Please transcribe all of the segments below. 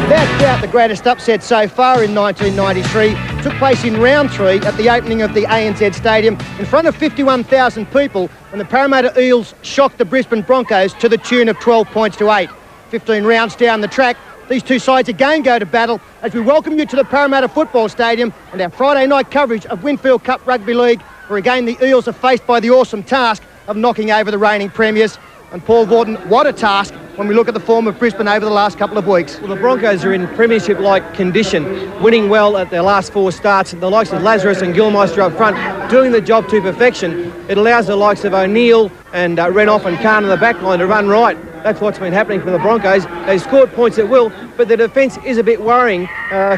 Without doubt, the greatest upset so far in 1993 took place in round 3 at the opening of the ANZ Stadium in front of 51,000 people when the Parramatta Eels shocked the Brisbane Broncos to the tune of 12 points to 8. 15 rounds down the track, these two sides again go to battle as we welcome you to the Parramatta Football Stadium and our Friday night coverage of Winfield Cup Rugby League, where again the Eels are faced by the awesome task of knocking over the reigning premiers. And Paul Gordon, what a task when we look at the form of Brisbane over the last couple of weeks. Well, the Broncos are in premiership-like condition, winning well at their last 4 starts. The likes of LAZARUS and GILLMEISTER up front, doing the job to perfection. It allows the likes of O'Neill and RENOUF and CARNE in the back line to run right. That's what's been happening for the Broncos. They scored points at will, but the defence is a bit worrying.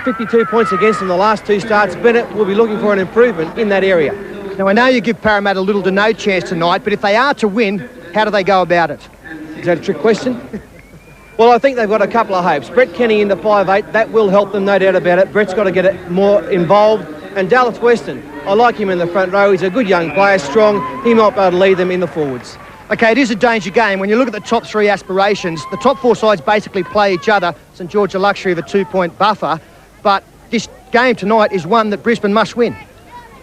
52 points against them the last 2 starts. Bennett will be looking for an improvement in that area. Now, I know you give Parramatta little to no chance tonight, but if they are to win, how do they go about it? Is that a trick question? Well, I think they've got a couple of hopes. Brett Kenny into 5'8", that will help them, no doubt about it. Brett's got to get it more involved. And Dallas Weston, I like him in the front row. He's a good young player, strong. He might be able to lead them in the forwards. OK, it is a danger game. When you look at the top 3 aspirations, the top 4 sides basically play each other. St George a luxury of a 2-point buffer. But this game tonight is one that Brisbane must win.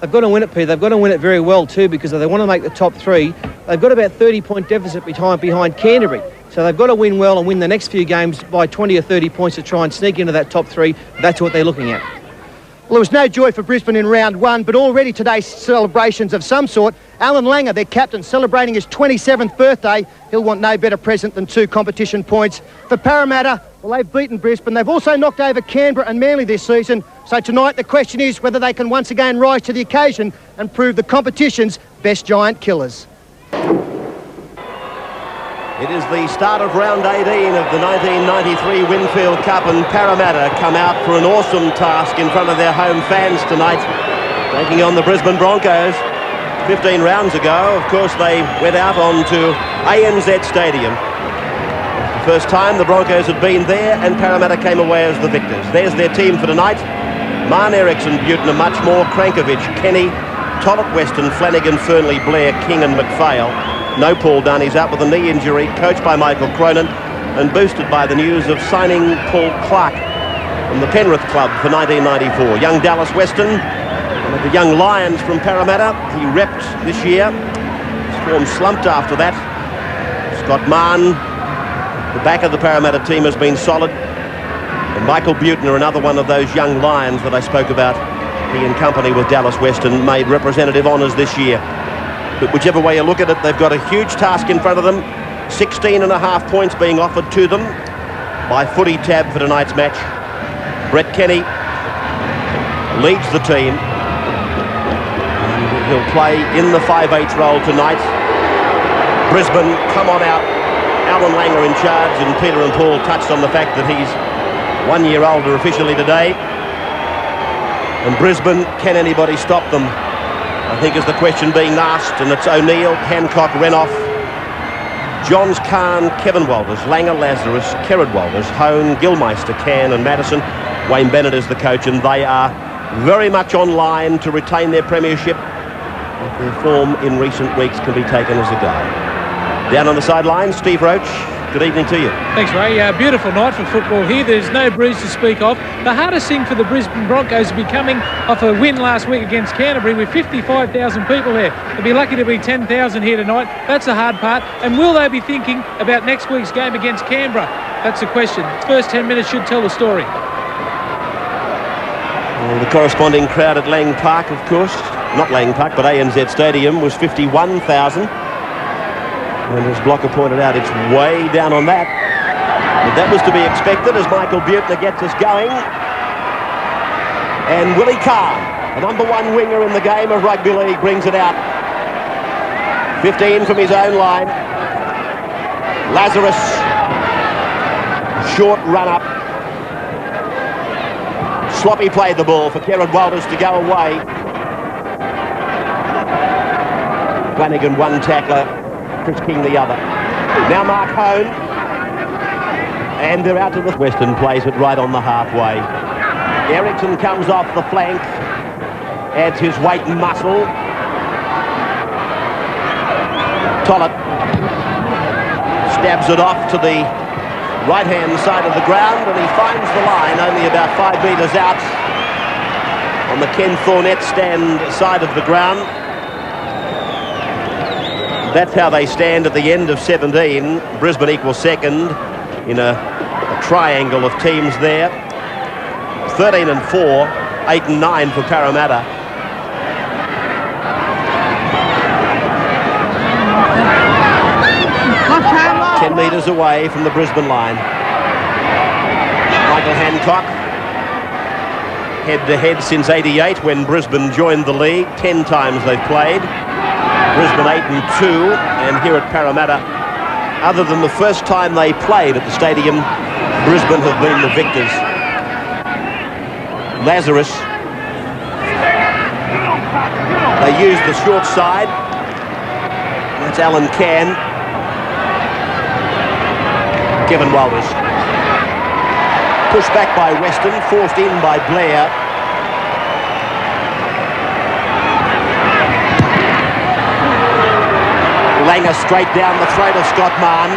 They've got to win it, Pete. They've got to win it very well too, because if they want to make the top 3, they've got about 30-point deficit behind Canterbury. So they've got to win well and win the next few games by 20 or 30 points to try and sneak into that top 3. That's what they're looking at. Well, there was no joy for Brisbane in round 1, but already today's celebrations of some sort. Allan, their captain, celebrating his 27th birthday. He'll want no better present than 2 competition points. For Parramatta, well, they've beaten Brisbane. They've also knocked over Canberra and Manly this season. So tonight the question is whether they can once again rise to the occasion and prove the competition's best giant killers. It is the start of round 18 of the 1993 Winfield Cup, and Parramatta come out for an awesome task in front of their home fans tonight, taking on the Brisbane Broncos. 15 rounds ago, of course, they went out onto ANZ Stadium. The first time the Broncos had been there, and Parramatta came away as the victors. There's their team for tonight. Mahon, ERICKSON, BUETTNER, MUCHMORE, CRNKOVICH, Kenny, TOLLETT, WESTON, FLANAGAN, FEARNLEY, BLAIR, King and McPHAIL. No Paul Dunn, he's out with a knee injury, coached by Michael Cronin and boosted by the news of signing Paul Clark from the Penrith club for 1994. Young Dallas Weston, one of the young Lions from Parramatta, he repped this year. His form slumped after that. Scott Mahon, the back of the Parramatta team has been solid. And Michael BUETTNER, another one of those young Lions that I spoke about, he in company with Dallas Weston made representative honours this year. But whichever way you look at it, they've got a huge task in front of them. 16.5 points being offered to them by Footy Tab for tonight's match. Brett Kenny leads the team. And he'll play in the 5/8 role tonight. Brisbane, come on out. Allan in charge, and Peter and Paul touched on the fact that he's 1 year older officially today. And Brisbane, can anybody stop them? I think is the question being asked, and it's O'Neill, HANCOCK, RENOUF, Johns, CARNE, Kevin Walters, Langer, LAZARUS, Kerrod Walters, HOHN, GILLMEISTER, CANN and Matterson. Wayne Bennett is the coach, and they are very much on line to retain their premiership. Their form in recent weeks can be taken as a guide. Down on the sideline, Steve Roach. Good evening to you. Thanks, Ray. Beautiful night for football here. There's no breeze to speak of. The hardest thing for the Brisbane Broncos will be coming off a win last week against Canterbury with 55,000 people there. They'll be lucky to be 10,000 here tonight. That's the hard part. And will they be thinking about next week's game against Canberra? That's the question. The first 10 minutes should tell the story. Well, the corresponding crowd at Lang Park, of course, not Lang Park, but ANZ Stadium, was 51,000. And as Blocker pointed out, it's way down on that. But that was to be expected as Michael BUETTNER gets us going. And Willie Carr, the #1 winger in the game of rugby league, brings it out. 15 from his own line. LAZARUS, short run up. Sloppy played the ball for Kerrod Walters to go away. Flanagan, one tackler. Chris King the other. Now Mark HOHN, and they're out to the Western, plays it right on the halfway. ERICKSON comes off the flank, adds his weight and muscle. TOLLETT stabs it off to the right-hand side of the ground, and he finds the line only about 5 metres out on the Ken Thornett stand side of the ground. That's how they stand at the end of 17. Brisbane equals second in a triangle of teams there. 13 and 4, 8 and 9 for Parramatta. Ten metres away from the Brisbane line. Michael Hancock, head-to-head since '88 when Brisbane joined the league. 10 times they've played. Brisbane 8 and 2, and here at Parramatta, other than the first time they played at the stadium, Brisbane have been the victors. LAZARUS. They use the short side. That's Allan CARNE. Kevin Walters. Pushed back by Weston, forced in by BLAIR. Langer straight down the throat of Scott Mahon.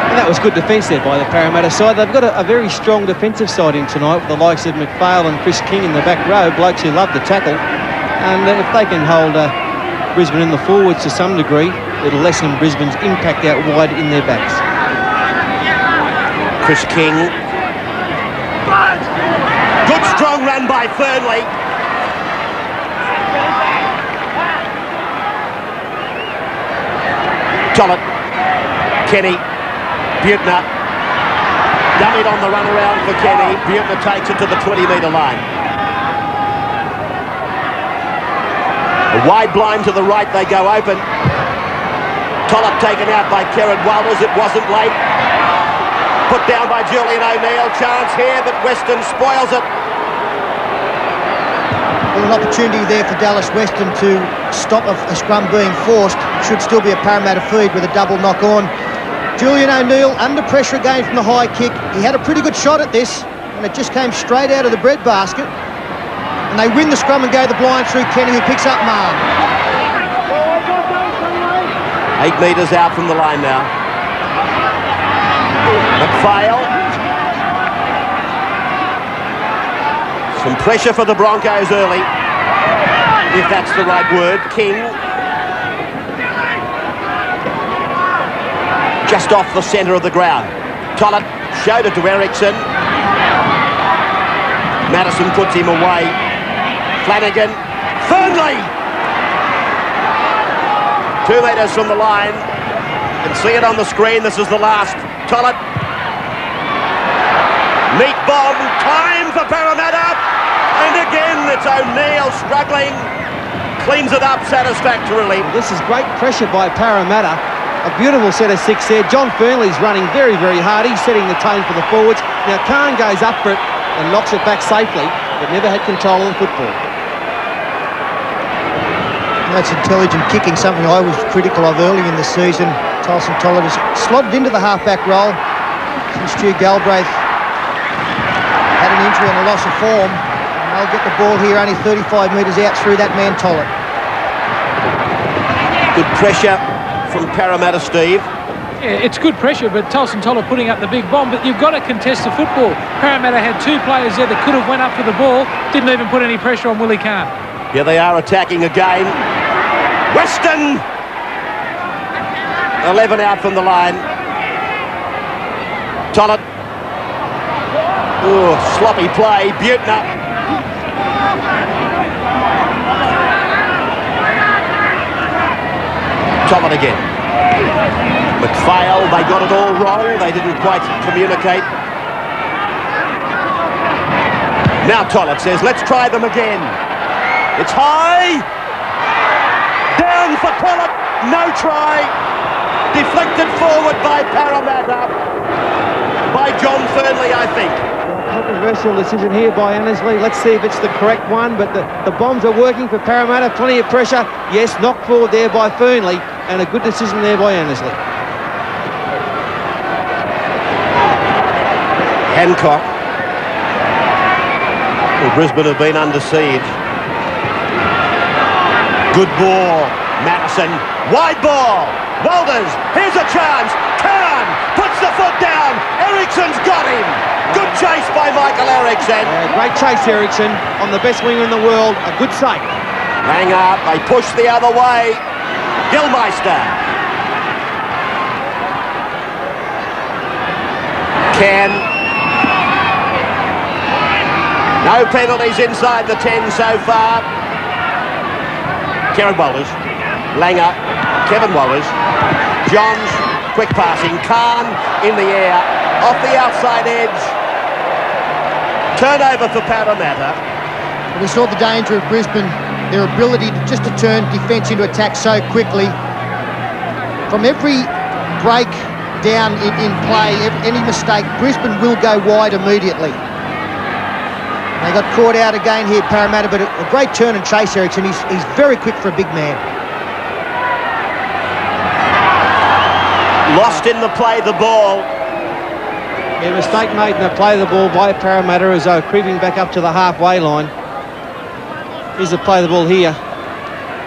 And that was good defence there by the Parramatta side. They've got a very strong defensive side in tonight with the likes of McPHAIL and Chris King in the back row, blokes who love to tackle. And if they can hold Brisbane in the forwards to some degree, it'll lessen Brisbane's impact out wide in their backs. Chris King. Good strong run by FEARNLEY. TOLLETT. Kenny. BUETTNER. Dummied on the run around for Kenny. BUETTNER takes it to the 20-metre line. A wide blind to the right, they go open. TOLLETT taken out by Kerrod Walters. It wasn't late. Put down by Julian O'Neill. Chance here, but WESTON spoils it. Well, an opportunity there for Dallas Weston to stop a scrum being forced. Should still be a Parramatta feed with a double knock on. Julian O'Neill under pressure again from the high kick. He had a pretty good shot at this, and it just came straight out of the breadbasket. And they win the scrum and go the blind through Kenny, who picks up Mahon. 8 metres out from the line now. McPHAIL. Some pressure for the Broncos early, if that's the right word. King. Just off the centre of the ground. TOLLETT showed it to ERICKSON. MATTERSON puts him away. FLANAGAN. FEARNLEY! 2 metres from the line. You can see it on the screen. This is the last. TOLLETT. Neat bomb. Time for Parramatta. And again, it's O'Neill struggling. Cleans it up satisfactorily. This is great pressure by Parramatta. A beautiful set of 6 there. John Fearnley's running very, very hard. He's setting the tone for the forwards. Now, CARNE goes up for it and knocks it back safely, but never had control of the football. That's intelligent kicking, something I was critical of early in the season. Tulsen TOLLETT has slotted into the halfback role since Stu Galbraith had an injury and a loss of form. And they'll get the ball here only 35 metres out through that man TOLLETT. Good pressure from Parramatta, Steve. Yeah, it's good pressure, but Tulsen TOLLETT putting up the big bomb, but you've got to contest the football. Parramatta had 2 players there that could have went up for the ball, didn't even put any pressure on Willie CARNE. Yeah, they are attacking again. WESTON! 11 out from the line. TOLLETT. Oh, sloppy play. BUETTNER. TOLLETT again. McPHAIL, they got it all wrong. They didn't quite communicate. Now TOLLETT says, let's try them again. It's high. Down for TOLLETT. No try. Deflected forward by Parramatta. By John Fearnley, I think. Controversial decision here by Annesley. Let's see if it's the correct one, but the bombs are working for Parramatta. Plenty of pressure. Yes, knocked forward there by Fearnley, and a good decision there by Annesley. HANCOCK. Well, Brisbane have been under siege. Good ball. MATTERSON. Wide ball. Walters, here's a chance. CARNE puts the foot down. ERICKSON's got him. Good chase by Michael ERICKSON. Great chase, ERICKSON, on the best winger in the world. A good save. Hang up, they push the other way. GILLMEISTER. CANN. No penalties inside the 10 so far. Kerrod Walters. Langer. Kevin Walters. Johns. Quick passing. CARNE in the air. Off the outside edge. Turnover for Parramatta. We saw the danger of Brisbane, their ability to turn defence into attack so quickly. From every break down in play, any mistake, Brisbane will go wide immediately. They got caught out again here, Parramatta, but a great turn and chase, ERICKSON. He's very quick for a big man. Lost in the play, the ball. Yeah, mistake made in the play of the ball by Parramatta as they were creeping back up to the halfway line. Here's the play of the ball here.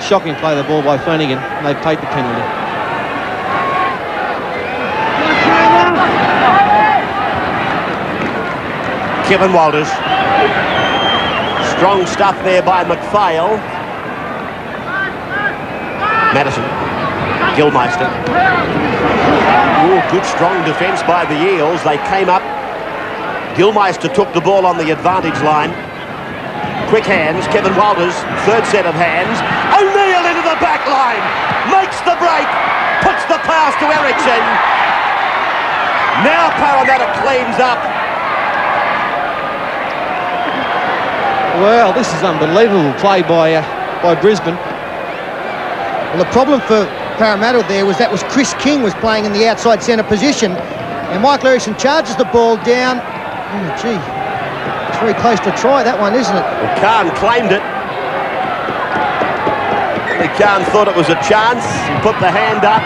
Shocking play of the ball by FLANAGAN. They paid the penalty. Kevin Walters. Strong stuff there by McPHAIL. Matterson. GILLMEISTER. Oh, good strong defence by the Eels. They came up. GILLMEISTER took the ball on the advantage line. Quick hands. Kevin Walters. Third set of hands. O'Neill into the back line. Makes the break. Puts the pass to ERICKSON. Now Parramatta cleans up. Well, this is unbelievable play by Brisbane. Well, the problem for Parramatta there was Chris King was playing in the outside centre position, and Michael ERICKSON charges the ball down. Oh, gee, it's very close to a try, that one, isn't it? Well, CARNE claimed it. CARNE thought it was a chance and put the hand up.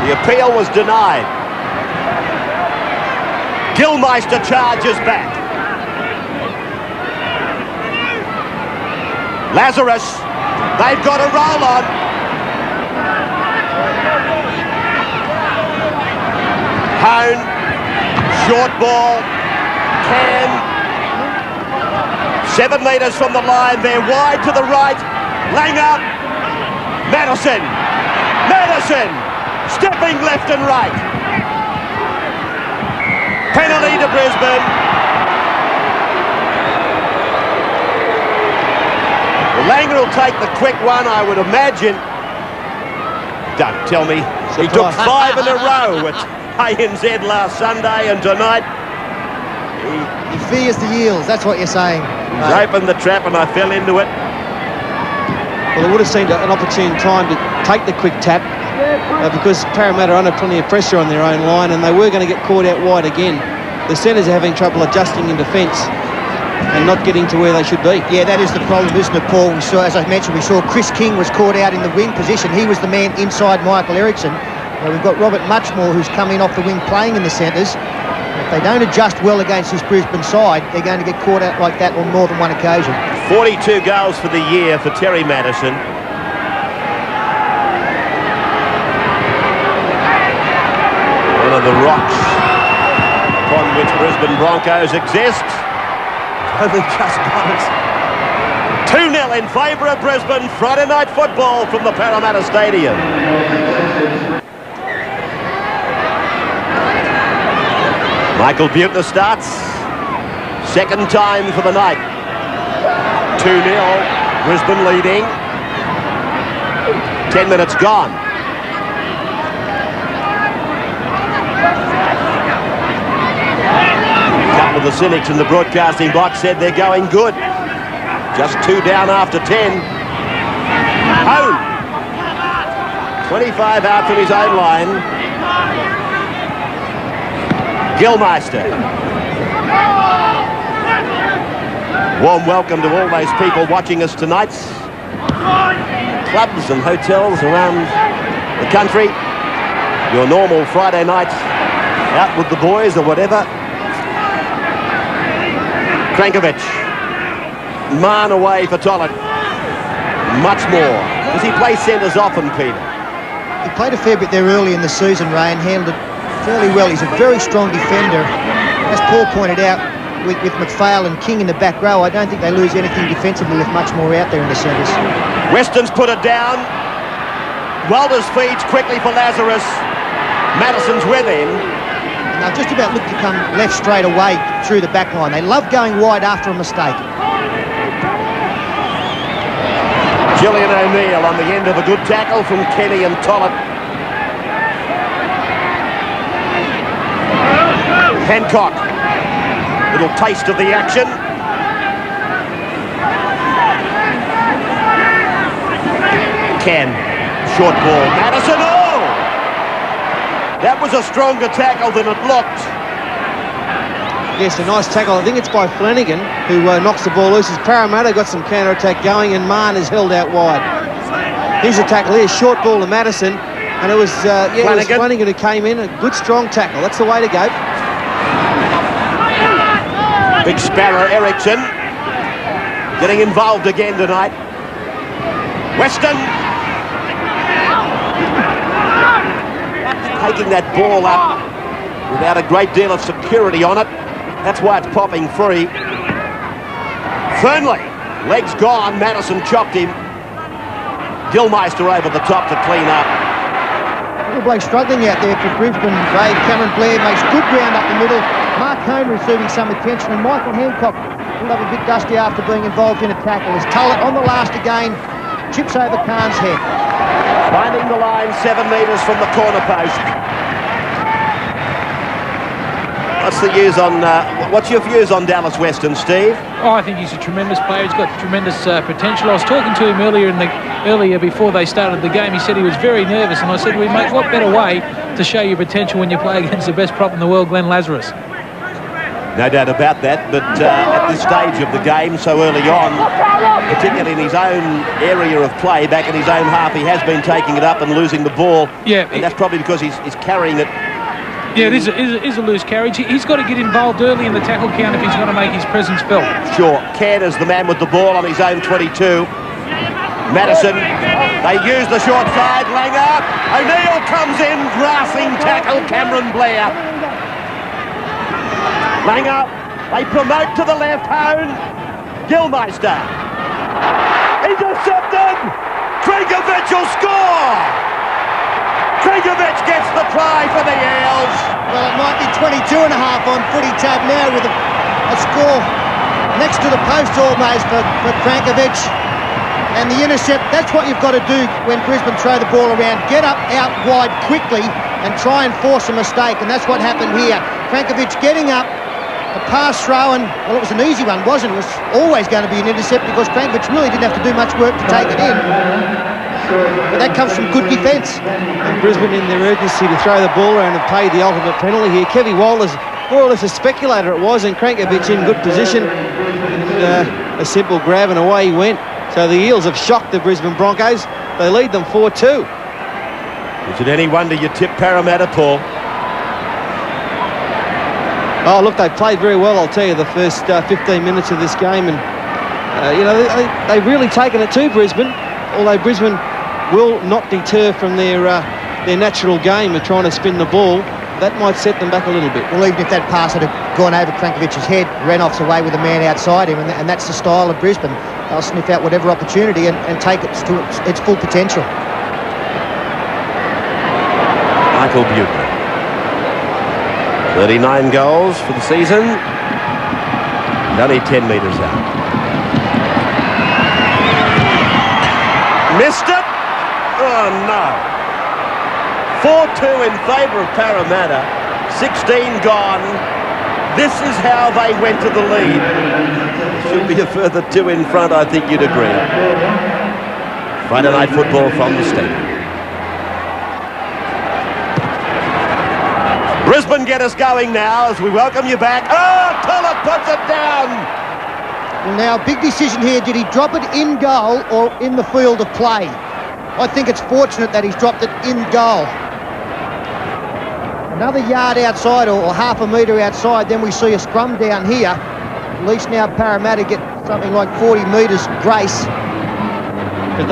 The appeal was denied. GILLMEISTER charges back. LAZARUS, they've got a roll on. HOHN, short ball, CANN. 7 metres from the line, they're wide to the right. Langer, Matterson, stepping left and right. Penalty to Brisbane. Langer will take the quick one, I would imagine. Don't tell me. He took 5 in a row at ANZ last Sunday, and tonight he fears the Eels, that's what you're saying. He's opened the trap and I fell into it. Well, it would have seemed an opportune time to take the quick tap because Parramatta are under plenty of pressure on their own line and they were going to get caught out wide again. The centres are having trouble adjusting in defence and not getting to where they should be. Yeah, that is the problem, isn't it, Paul? We saw, as I mentioned, we saw Chris King was caught out in the wing position. He was the man inside Michael ERICKSON. We've got Robert MUCHMORE, who's come in off the wing playing in the centres. If they don't adjust well against this Brisbane side, they're going to get caught out like that on more than one occasion. 42 goals for the year for Terry Matterson. One of the rocks upon which Brisbane Broncos exist. Only just got it. 2-0 in favour of Brisbane. Friday night football from the Parramatta Stadium. Michael BUETTNER starts. Second time for the night. 2-0. Brisbane leading. 10 minutes gone. Of the cynics in the broadcasting box said they're going good. Just 2 down after 10. HOHN, 25 out from his own line. GILLMEISTER. Warm welcome to all those people watching us tonight. Clubs and hotels around the country. Your normal Friday night out with the boys or whatever. CRNKOVICH. Mahon away for TOLLETT. MUCHMORE. Does he play centres often, Peter? He played a fair bit there early in the season, Ray, and handled it fairly well. He's a very strong defender. As Paul pointed out, with McPHAIL and King in the back row, I don't think they lose anything defensively with MUCHMORE out there in the centres. Weston's put it down. Walters feeds quickly for Lazarus. Matterson's with him. And they'll just about look to come left straight away through the back line. They love going wide after a mistake. Julian O'Neill on the end of a good tackle from Kenny and TOLLETT. HANCOCK, little taste of the action. CANN, short ball, Matterson, oh! That was a stronger tackle than it looked. Yes, a nice tackle. I think it's by Flanagan, who knocks the ball loose. As Parramatta got some counter-attack going, and Mahon is held out wide. Here's a tackle here, short ball to Matterson, and it was Flanagan who came in. A good, strong tackle. That's the way to go. Big sparrow ERICKSON getting involved again tonight. WESTON taking that ball up without a great deal of security on it. That's why it's popping free. FEARNLEY, legs gone, Matterson chopped him. GILLMEISTER over the top to clean up. Little bloke struggling out there for Brisbane. Ray, Cameron BLAIR makes good ground up the middle. HOHN receiving some attention, and Michael HANCOCK will have a bit dusty after being involved in a tackle. As TOLLETT on the last again, chips over CARNE's head. Finding the line 7 metres from the corner post. What's your views on Dallas Weston, Steve? Oh, I think he's a tremendous player. He's got tremendous potential. I was talking to him earlier before they started the game. He said he was very nervous, and I said, "We mate, what better way to show your potential when you play against the best prop in the world, Glenn Lazarus?" No doubt about that, but at this stage of the game, so early on, particularly in his own area of play, back in his own half, he has been taking it up and losing the ball. Yeah, and that's probably because he's carrying it. Yeah, it is a loose carriage. He's got to get involved early in the tackle count if he's going to make his presence felt. Sure. CANN is the man with the ball on his own 22. Matterson, they use the short side, Langer. O'Neill comes in, grasping tackle, Cameron BLAIR. Langer, they promote to the left, HOHN. GILLMEISTER. Intercepted! CRNKOVICH will score! CRNKOVICH gets the try for the Eels. Well, it might be 22 and a half on footy tab now with a score next to the post almost for CRNKOVICH. And the intercept, that's what you've got to do when Brisbane throw the ball around. Get up out wide quickly and try and force a mistake, and that's what happened here. CRNKOVICH getting up, a pass throw, and, well, it was an easy one, wasn't it? It was always going to be an intercept because CRNKOVICH really didn't have to do much work to take it in. But that comes from good defence. And Brisbane, in their urgency to throw the ball around, have paid the ultimate penalty here. Kevy Walters, more or less a speculator it was, and CRNKOVICH in good position. And a simple grab and away he went. So the Eels have shocked the Brisbane Broncos. They lead them 4-2. Is it any wonder you tip Parramatta, Paul? Oh, look, they played very well, I'll tell you, the first 15 minutes of this game. And, you know, they've really taken it to Brisbane, although Brisbane will not deter from their natural game of trying to spin the ball. That might set them back a little bit. Well, even if that pass had gone over CRNKOVIC's head, RENOUF's away with a man outside him, and that's the style of Brisbane. They'll sniff out whatever opportunity and take it to its full potential. Michael BUETTNER. 39 goals for the season. And only 10 metres out. Missed it! Oh, no. 4-2 in favour of Parramatta. 16 gone. This is how they went to the lead. Should be a further 2 in front, I think you'd agree. Friday night football from the stadium. Brisbane get us going now as we welcome you back. Oh, TOLLETT puts it down. Well, now, big decision here. Did he drop it in goal or in the field of play? I think it's fortunate that he's dropped it in goal. Another yard outside or half a metre outside, then we see a scrum down here. At least now Parramatta get something like 40 metres grace. But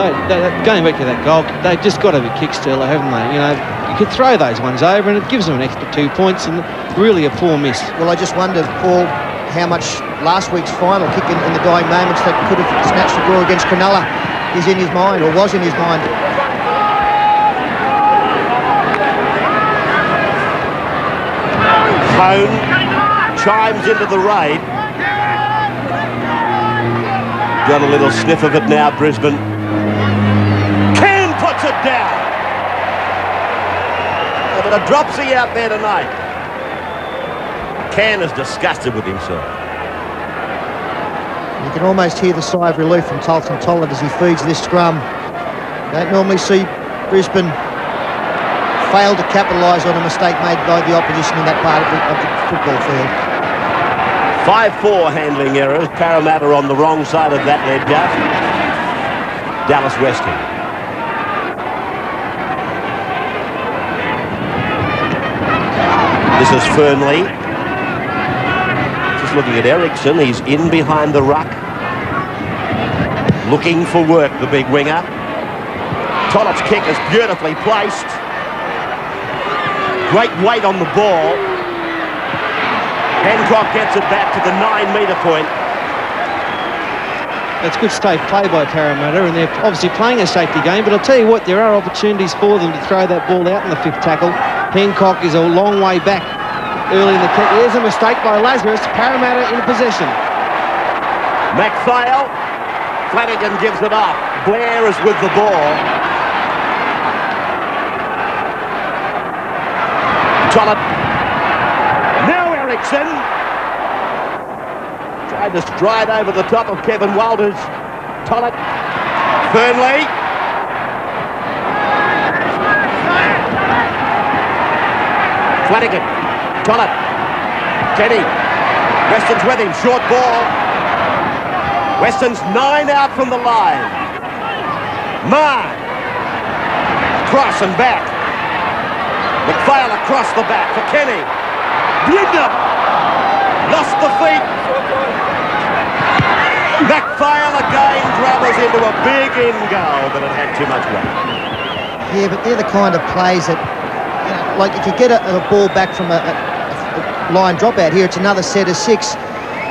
going back to that goal, they've just got to be kick stealer, haven't they? You know, you could throw those ones over and it gives them an extra 2 points, and really a poor miss. Well, I just wonder, Paul, how much last week's final kick in the dying moments that could have snatched the draw against Cronulla is in his mind, or was in his mind. HOHN chimes into the raid. Got a little sniff of it now, Brisbane. CANN puts it down. A bit of dropsy out there tonight. CANN is disgusted with himself. You can almost hear the sigh of relief from Tulsen TOLLETT as he feeds this scrum. Don't normally see Brisbane fail to capitalise on a mistake made by the opposition in that part of the football field. 5-4 handling errors. Parramatta on the wrong side of that ledger. Dallas WESTON. This is FEARNLEY. Just looking at ERICKSON. He's in behind the ruck. Looking for work, the big winger. TOLLETT's kick is beautifully placed. Great weight on the ball. HANCOCK gets it back to the 9-metre point. That's good safe play by Parramatta, and they're obviously playing a safety game, but I'll tell you what, there are opportunities for them to throw that ball out in the 5th tackle. HANCOCK is a long way back early in the kick. There's a mistake by LAZARUS. Parramatta in possession. McPHAIL. FLANAGAN gives it up. BLAIR is with the ball. TOLLETT. Now ERICKSON. Tried to stride over the top of Kevin Walters. TOLLETT. FEARNLEY. FLANAGAN. TOLLETT. Kenny. Weston's with him. Short ball. Weston's 9 out from the line. Mahon. Cross and back. McPHAIL across the back for Kenny. BUETTNER. Lost the feet. McPHAIL again dribbles into a big in goal, but it had too much weight. Yeah, but they're the kind of plays that, you know, like if you get a ball back from a line dropout here, it's another set of 6.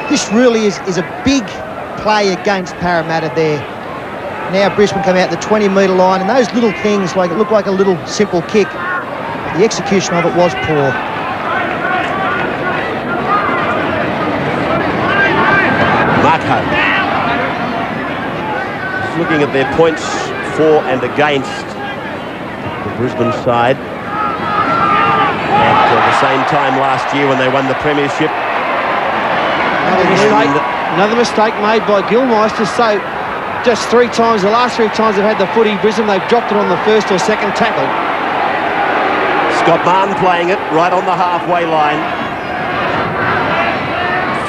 This really is a big play against Parramatta there. Now Brisbane come out the 20-metre line, and those little things, like it looked like a little simple kick. The execution of it was poor. Mahon. Just looking at their points for and against the Brisbane side. At the same time last year when they won the premiership. Another mistake made by GILLMEISTER. So just 3 times, the last 3 times they've had the footy, Brisbane, they've dropped it on the 1st or 2nd tackle. Mahon playing it right on the halfway line.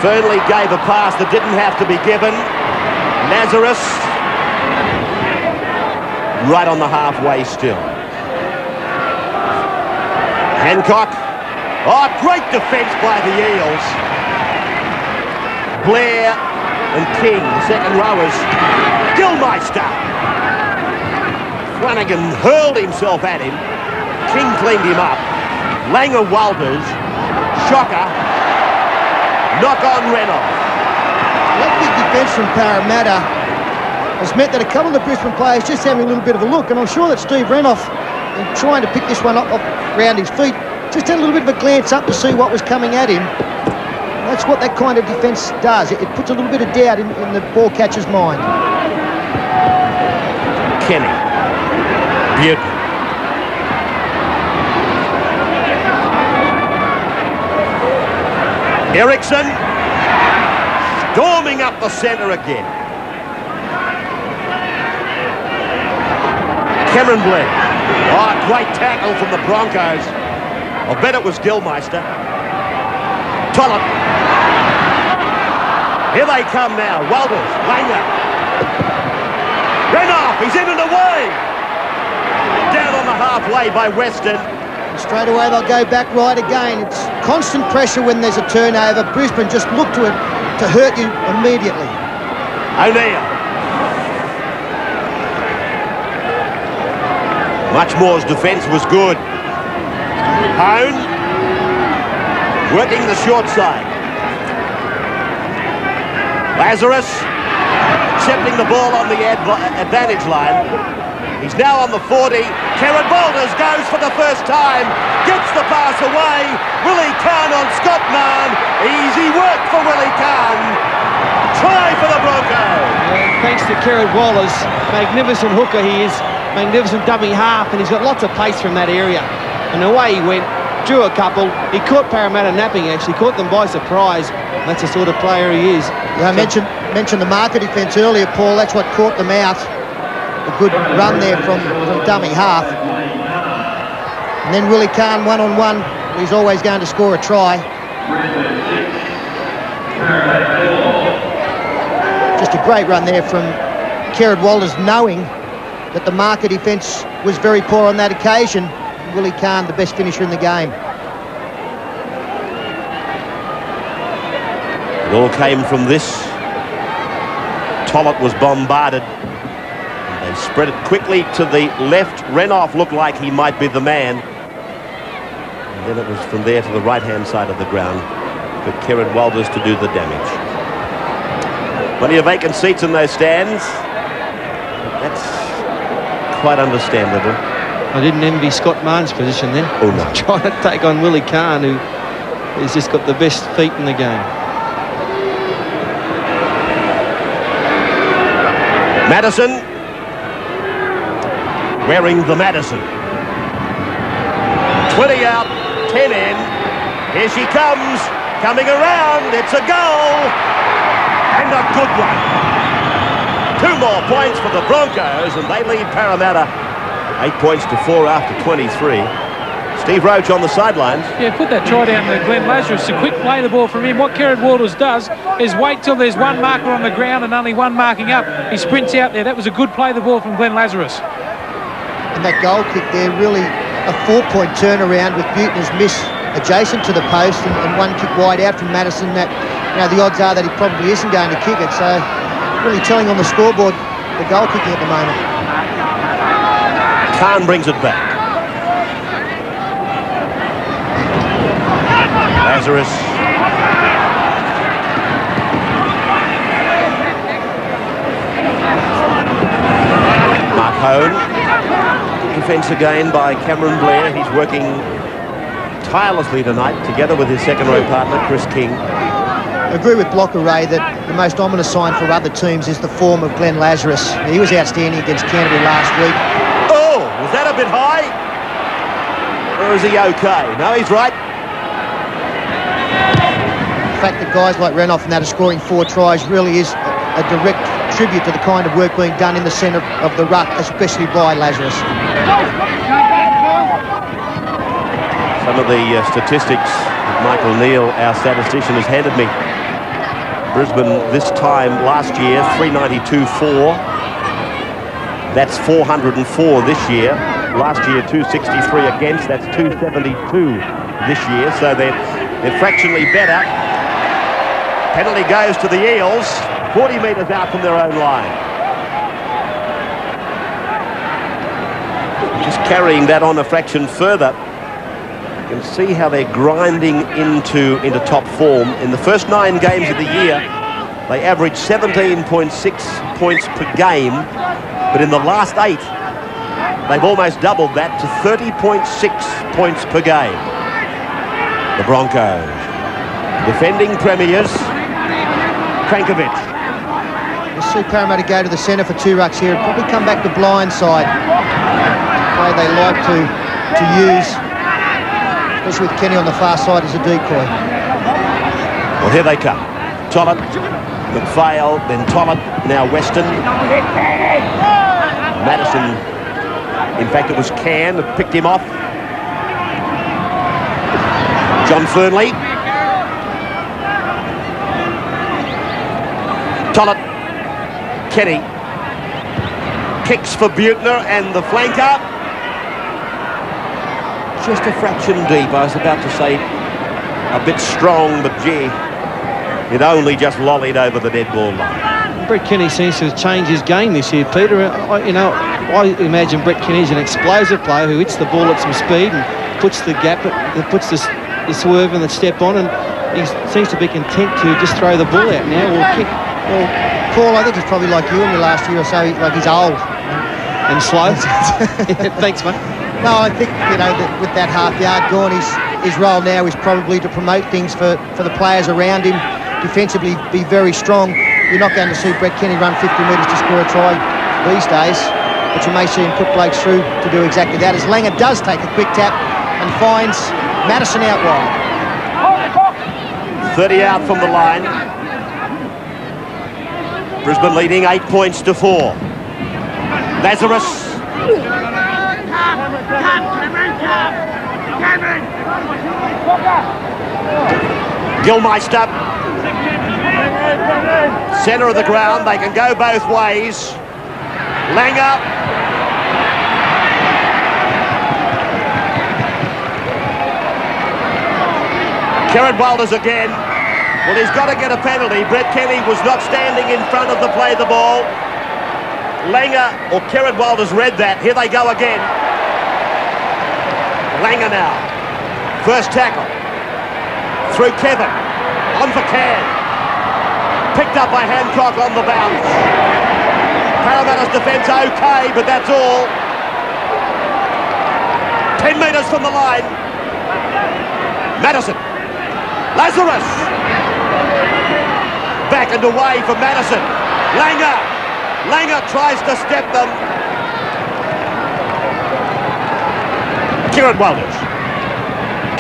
FEARNLEY gave a pass that didn't have to be given. LAZARUS right on the halfway still. HANCOCK. Oh, great defence by the Eels. BLAIR and King, the second rowers. GILLMEISTER. FLANAGAN hurled himself at him. King cleaned him up. Langer Walters. Shocker. Knock on RENOUF. That big defence from Parramatta has meant that a couple of the Brisbane players just having a little bit of a look, and I'm sure that Steve RENOUF, in trying to pick this one up around his feet, just had a little bit of a glance up to see what was coming at him. That's what that kind of defence does. It puts a little bit of doubt in the ball catcher's mind. Kenny. BUETTNER. ERICKSON storming up the centre again. BLAIR. Oh, great tackle from the Broncos. I'll bet it was GILLMEISTER. TOLLETT. Here they come now. Walters. Langer. RENOUF. He's in and away. Down on the halfway by WESTON. Straight away they'll go back right again. It's constant pressure when there's a turnover. Brisbane just look to it to hurt you immediately. O'Neill. Muchmore's defence was good. HOHN working the short side. LAZARUS accepting the ball on the advantage line. He's now on the 40. Kerrod goes for the first time. Gets the pass away. Willie CARNE on Scott Mahon. Easy work for Willie CARNE. Try for the Broncos. Thanks to Kerrod. Magnificent hooker he is. Magnificent dummy half, and he's got lots of pace from that area. And away he went. Drew a couple. He caught Parramatta napping, actually. Caught them by surprise. That's the sort of player he is. Yeah, I mentioned the marker defence earlier, Paul. That's what caught them out. A good run there from dummy half. And then Willie CARNE one-on-one. He's always going to score a try. Just a great run there from Kerrod, knowing that the marker defence was very poor on that occasion. Willie CARNE, the best finisher in the game. It all came from this. TOLLETT was bombarded. They spread it quickly to the left. RENOUF looked like he might be the man. And then it was from there to the right-hand side of the ground for Kerrod to do the damage. Plenty of vacant seats in those stands. That's quite understandable. I didn't envy Scott Mahon's position then. Oh, no. Trying to take on Willie CARNE, who has just got the best feet in the game. MATTERSON wearing the MATTERSON. 20 out, 10 in. Here she comes, coming around. It's a goal, and a good one. 2 more points for the Broncos, and they lead Parramatta 8 points to 4 after 23. Steve Roach on the sidelines. Yeah, put that try down to Glenn Lazarus. A quick play the ball from him. What Kerrod does is wait till there's one marker on the ground and only one marking up. He sprints out there. That was a good play the ball from Glenn Lazarus. And that goal kick there, really a 4-point turnaround with BUETTNER's miss adjacent to the post and one kick wide out from MATTERSON. That, you know, the odds are that he probably isn't going to kick it. So really telling on the scoreboard, the goal kicking at the moment. CARNE brings it back. LAZARUS. Mahon. Defence again by Cameron Blair. He's working tirelessly tonight together with his second row partner Chris King. I agree with Blocker Ray that the most ominous sign for other teams is the form of Glenn Lazarus. He was outstanding against Canterbury last week. Oh, was that a bit high? Or is he okay? No, he's right. The fact that guys like RENOUF and that are scoring 4 tries really is a direct tribute to the kind of work being done in the centre of the ruck, especially by Lazarus. Some of the statistics that Michael Neal, our statistician, has handed me. Brisbane this time last year, 392-4. That's 404 this year. Last year, 263 against. That's 272 this year. So they're fractionally better. Penalty goes to the Eels, 40 metres out from their own line. Just carrying that on a fraction further. You can see how they're grinding into top form. In the first 9 games of the year, they averaged 17.6 points per game, but in the last 8, they've almost doubled that to 30.6 points per game. The Broncos, defending premiers, CRNKOVICH. We'll see Parramatta go to the centre for 2 rucks here and probably come back to blind side. The way they like to use, especially with Kenny on the far side as a decoy. Well, here they come. TOLLETT, McPHAIL, then TOLLETT, now WESTON. MATTERSON, in fact it was CANN that picked him off. John FEARNLEY. TOLLETT, Kenny. Kicks for BUETTNER and the flanker. Just a fraction deep. I was about to say a bit strong, but gee, it only just lollied over the dead ball line. Brett Kenny seems to have changed his game this year, Peter. You know, I imagine Brett Kenny's an explosive player who hits the ball at some speed and puts the gap, puts the swerve and the step on, and he seems to be content to just throw the ball out now or kick. Well, Paul, I think he's probably like you in the last year or so, like he's old. And slow. Thanks, mate. No, I think, you know, that with that half yard gone, his role now is probably to promote things for the players around him, defensively be very strong. You're not going to see Brett Kenny run 50 metres to score a try these days, but you may see him put blokes through to do exactly that, as Langer does take a quick tap and finds Matterson out wide. 30 out from the line. Brisbane leading 8 points to 4. Lazarus. GILLMEISTER. Centre of the ground. They can go both ways. Langer. Kerrod Walters again. Well, he's got to get a penalty. Brett Kenny was not standing in front of the play the ball. Langer or Kerrod Walters read that. Here they go again. Langer now. First tackle. Through Kevin. On for CAN. Picked up by HANCOCK on the bounce. Parramatta's defence okay, but that's all. 10 metres from the line. Matterson. Lazarus. Back and away for Matterson. Langer. Langer tries to step them. Kerrod Walters.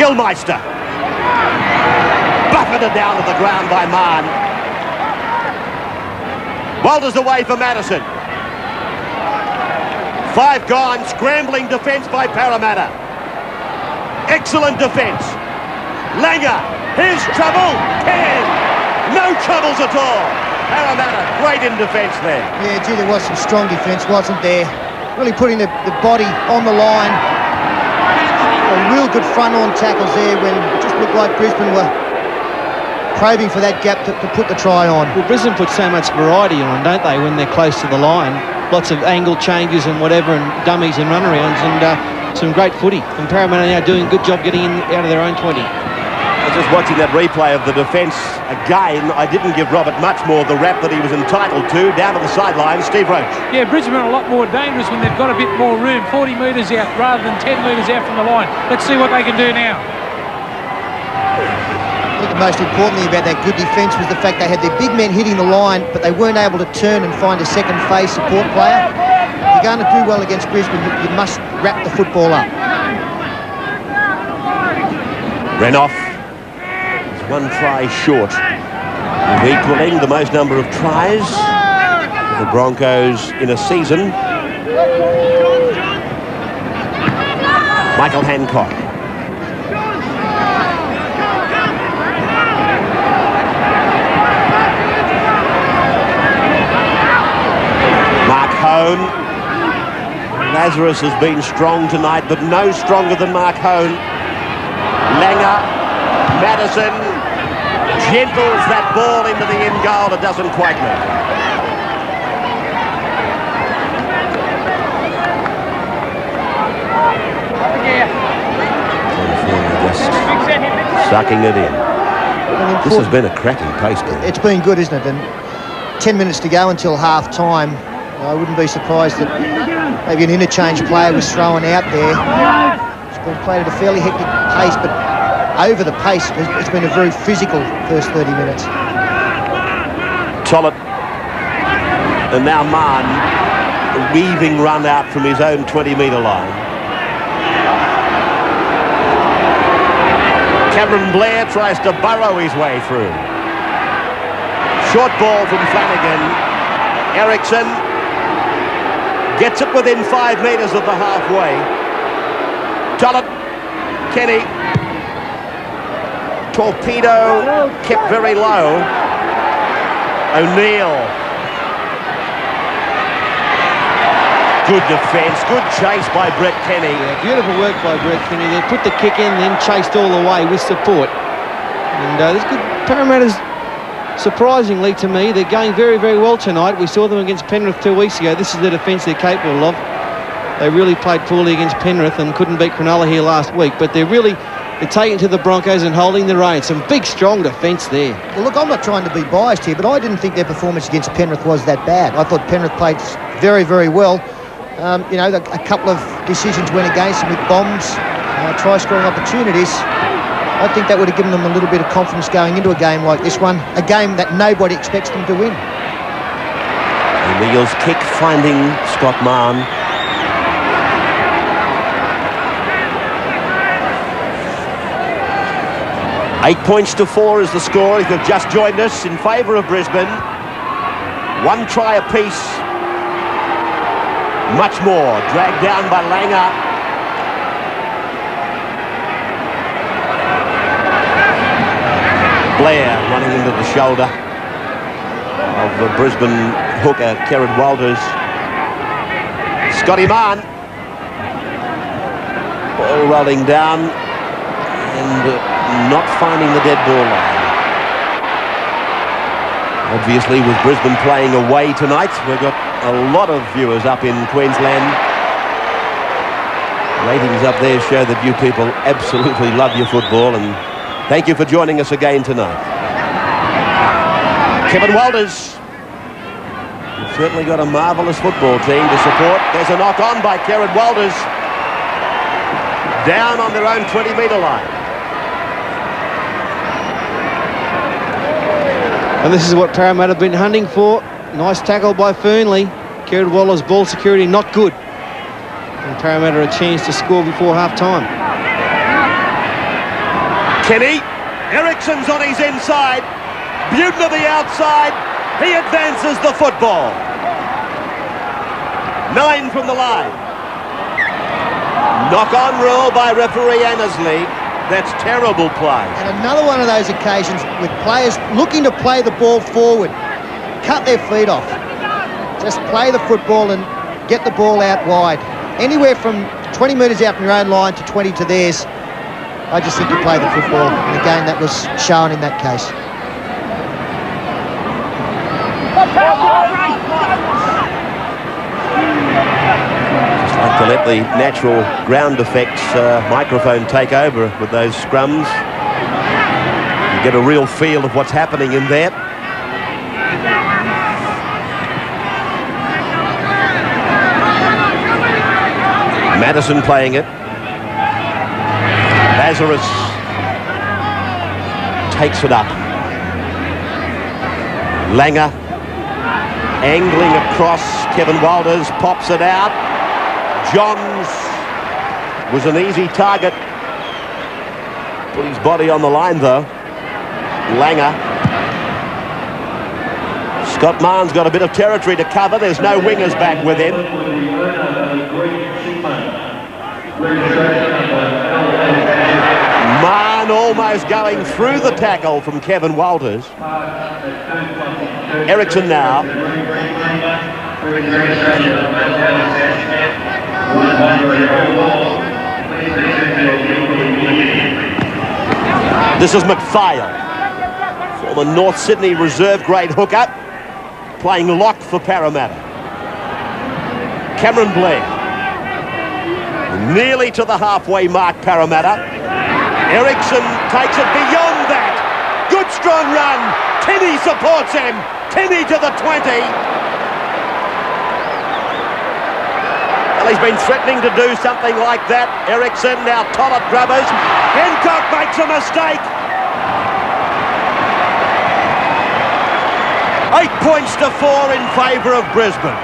GILLMEISTER. Buffeted down to the ground by Mahon. Walters away for Matterson. 5 gone. Scrambling defence by Parramatta. Excellent defence. Langer. Here's trouble. CAN. No troubles at all. Parramatta, great in defence there. Yeah, gee, there was some strong defence, wasn't there? Really putting the body on the line. Real good front-on tackles there when it just looked like Brisbane were probing for that gap to put the try on. Well, Brisbane put so much variety on, don't they, when they're close to the line? Lots of angle changes and whatever, and dummies and runarounds, and some great footy. And Parramatta now doing a good job getting in out of their own 20. I was just watching that replay of the defence again. I didn't give Robert MUCHMORE the rap that he was entitled to. Down to the sideline, Steve Roach. Yeah, Brisbane are a lot more dangerous when they've got a bit more room. 40 metres out rather than 10 metres out from the line. Let's see what they can do now. I think the most importantly about that good defence was the fact they had their big men hitting the line, but they weren't able to turn and find a second phase support player. If you're going to do well against Brisbane, you must wrap the football up. RENOUF is 1 try short of equalling the most number of tries for the Broncos in a season. Michael HANCOCK. HOHN. LAZARUS has been strong tonight, but no stronger than HOHN. Langer, Matterson, gentles that ball into the end goal. It doesn't quite move. Just sucking it in. This has been a cracking pace game. It's been good, isn't it? And 10 minutes to go until half-time. I wouldn't be surprised that maybe an interchange player was thrown out there. It's been played at a fairly hectic pace, but over the pace, it's been a very physical first 30 minutes. TOLLETT. And now Mahon, a weaving run out from his own 20-metre line. BLAIR tries to burrow his way through. Short ball from FLANAGAN. ERICKSON gets it within 5 metres of the halfway. TOLLETT, Kenny. Torpedo kept very low. O'Neill. Good defence, good chase by Brett Kenny. Yeah, beautiful work by Brett Kenny. They put the kick in, then chased all the way with support. And there's good Parramatta's. Surprisingly to me, they're going very, very well tonight. We saw them against Penrith 2 weeks ago. This is the defence they're capable of. They really played poorly against Penrith and couldn't beat Cronulla here last week, but they're taking to the Broncos and holding the reins. Some big, strong defence there. Well, look, I'm not trying to be biased here, but I didn't think their performance against Penrith was that bad. I thought Penrith played very, very well. You know, a couple of decisions went against them with bombs, try-scoring opportunities. I think that would have given them a little bit of confidence going into a game like this one, a game that nobody expects them to win. The Eels kick finding Scott Mahon. Eight points to 4 is the score if you've just joined us, in favour of Brisbane. One try apiece. MUCHMORE dragged down by Langer. BLAIR running into the shoulder of the Brisbane hooker, Kerrod Walters. Scotty Mahon. Ball rolling down and not finding the dead ball line. Obviously, with Brisbane playing away tonight, we've got a lot of viewers up in Queensland. Ratings up there show that you people absolutely love your football, and thank you for joining us again tonight. Kevin Walters. You've certainly got a marvellous football team to support. There's a knock on by Kerrod Walters. Down on their own 20-metre line. And this is what Parramatta have been hunting for. Nice tackle by FEARNLEY. Kerrod Walters' ball security not good. And Parramatta a chance to score before half-time. Kenny. ERICKSON's on his inside. BUETTNER the outside. He advances the football. 9 from the line. Knock-on rule by referee Annesley. That's terrible play. And another one of those occasions with players looking to play the ball forward. Cut their feet off. Just play the football and get the ball out wide. Anywhere from 20 metres out from your own line to 20 to theirs. I just think you play the football. And again, that was shown in that case. Just like to let the natural ground effects microphone take over with those scrums. You get a real feel of what's happening in there. MATTERSON playing it. LAZARUS takes it up. Langer angling across. Kevin Walters pops it out. Johns was an easy target. Put his body on the line though. Langer. Scott Mahon's got a bit of territory to cover. There's no wingers back with him. Mahon almost going through the tackle from Kevin Walters. ERICKSON now. This is McPHAIL, former North Sydney reserve grade hooker, playing lock for Parramatta. Cameron BLAIR. Nearly to the halfway mark, Parramatta. ERICKSON takes it beyond that. Good strong run. Tinney supports him. Tinney to the 20. Well, he's been threatening to do something like that. ERICKSON, now TOLLETT grubbers. HANCOCK makes a mistake. 8 points to 4 in favour of Brisbane.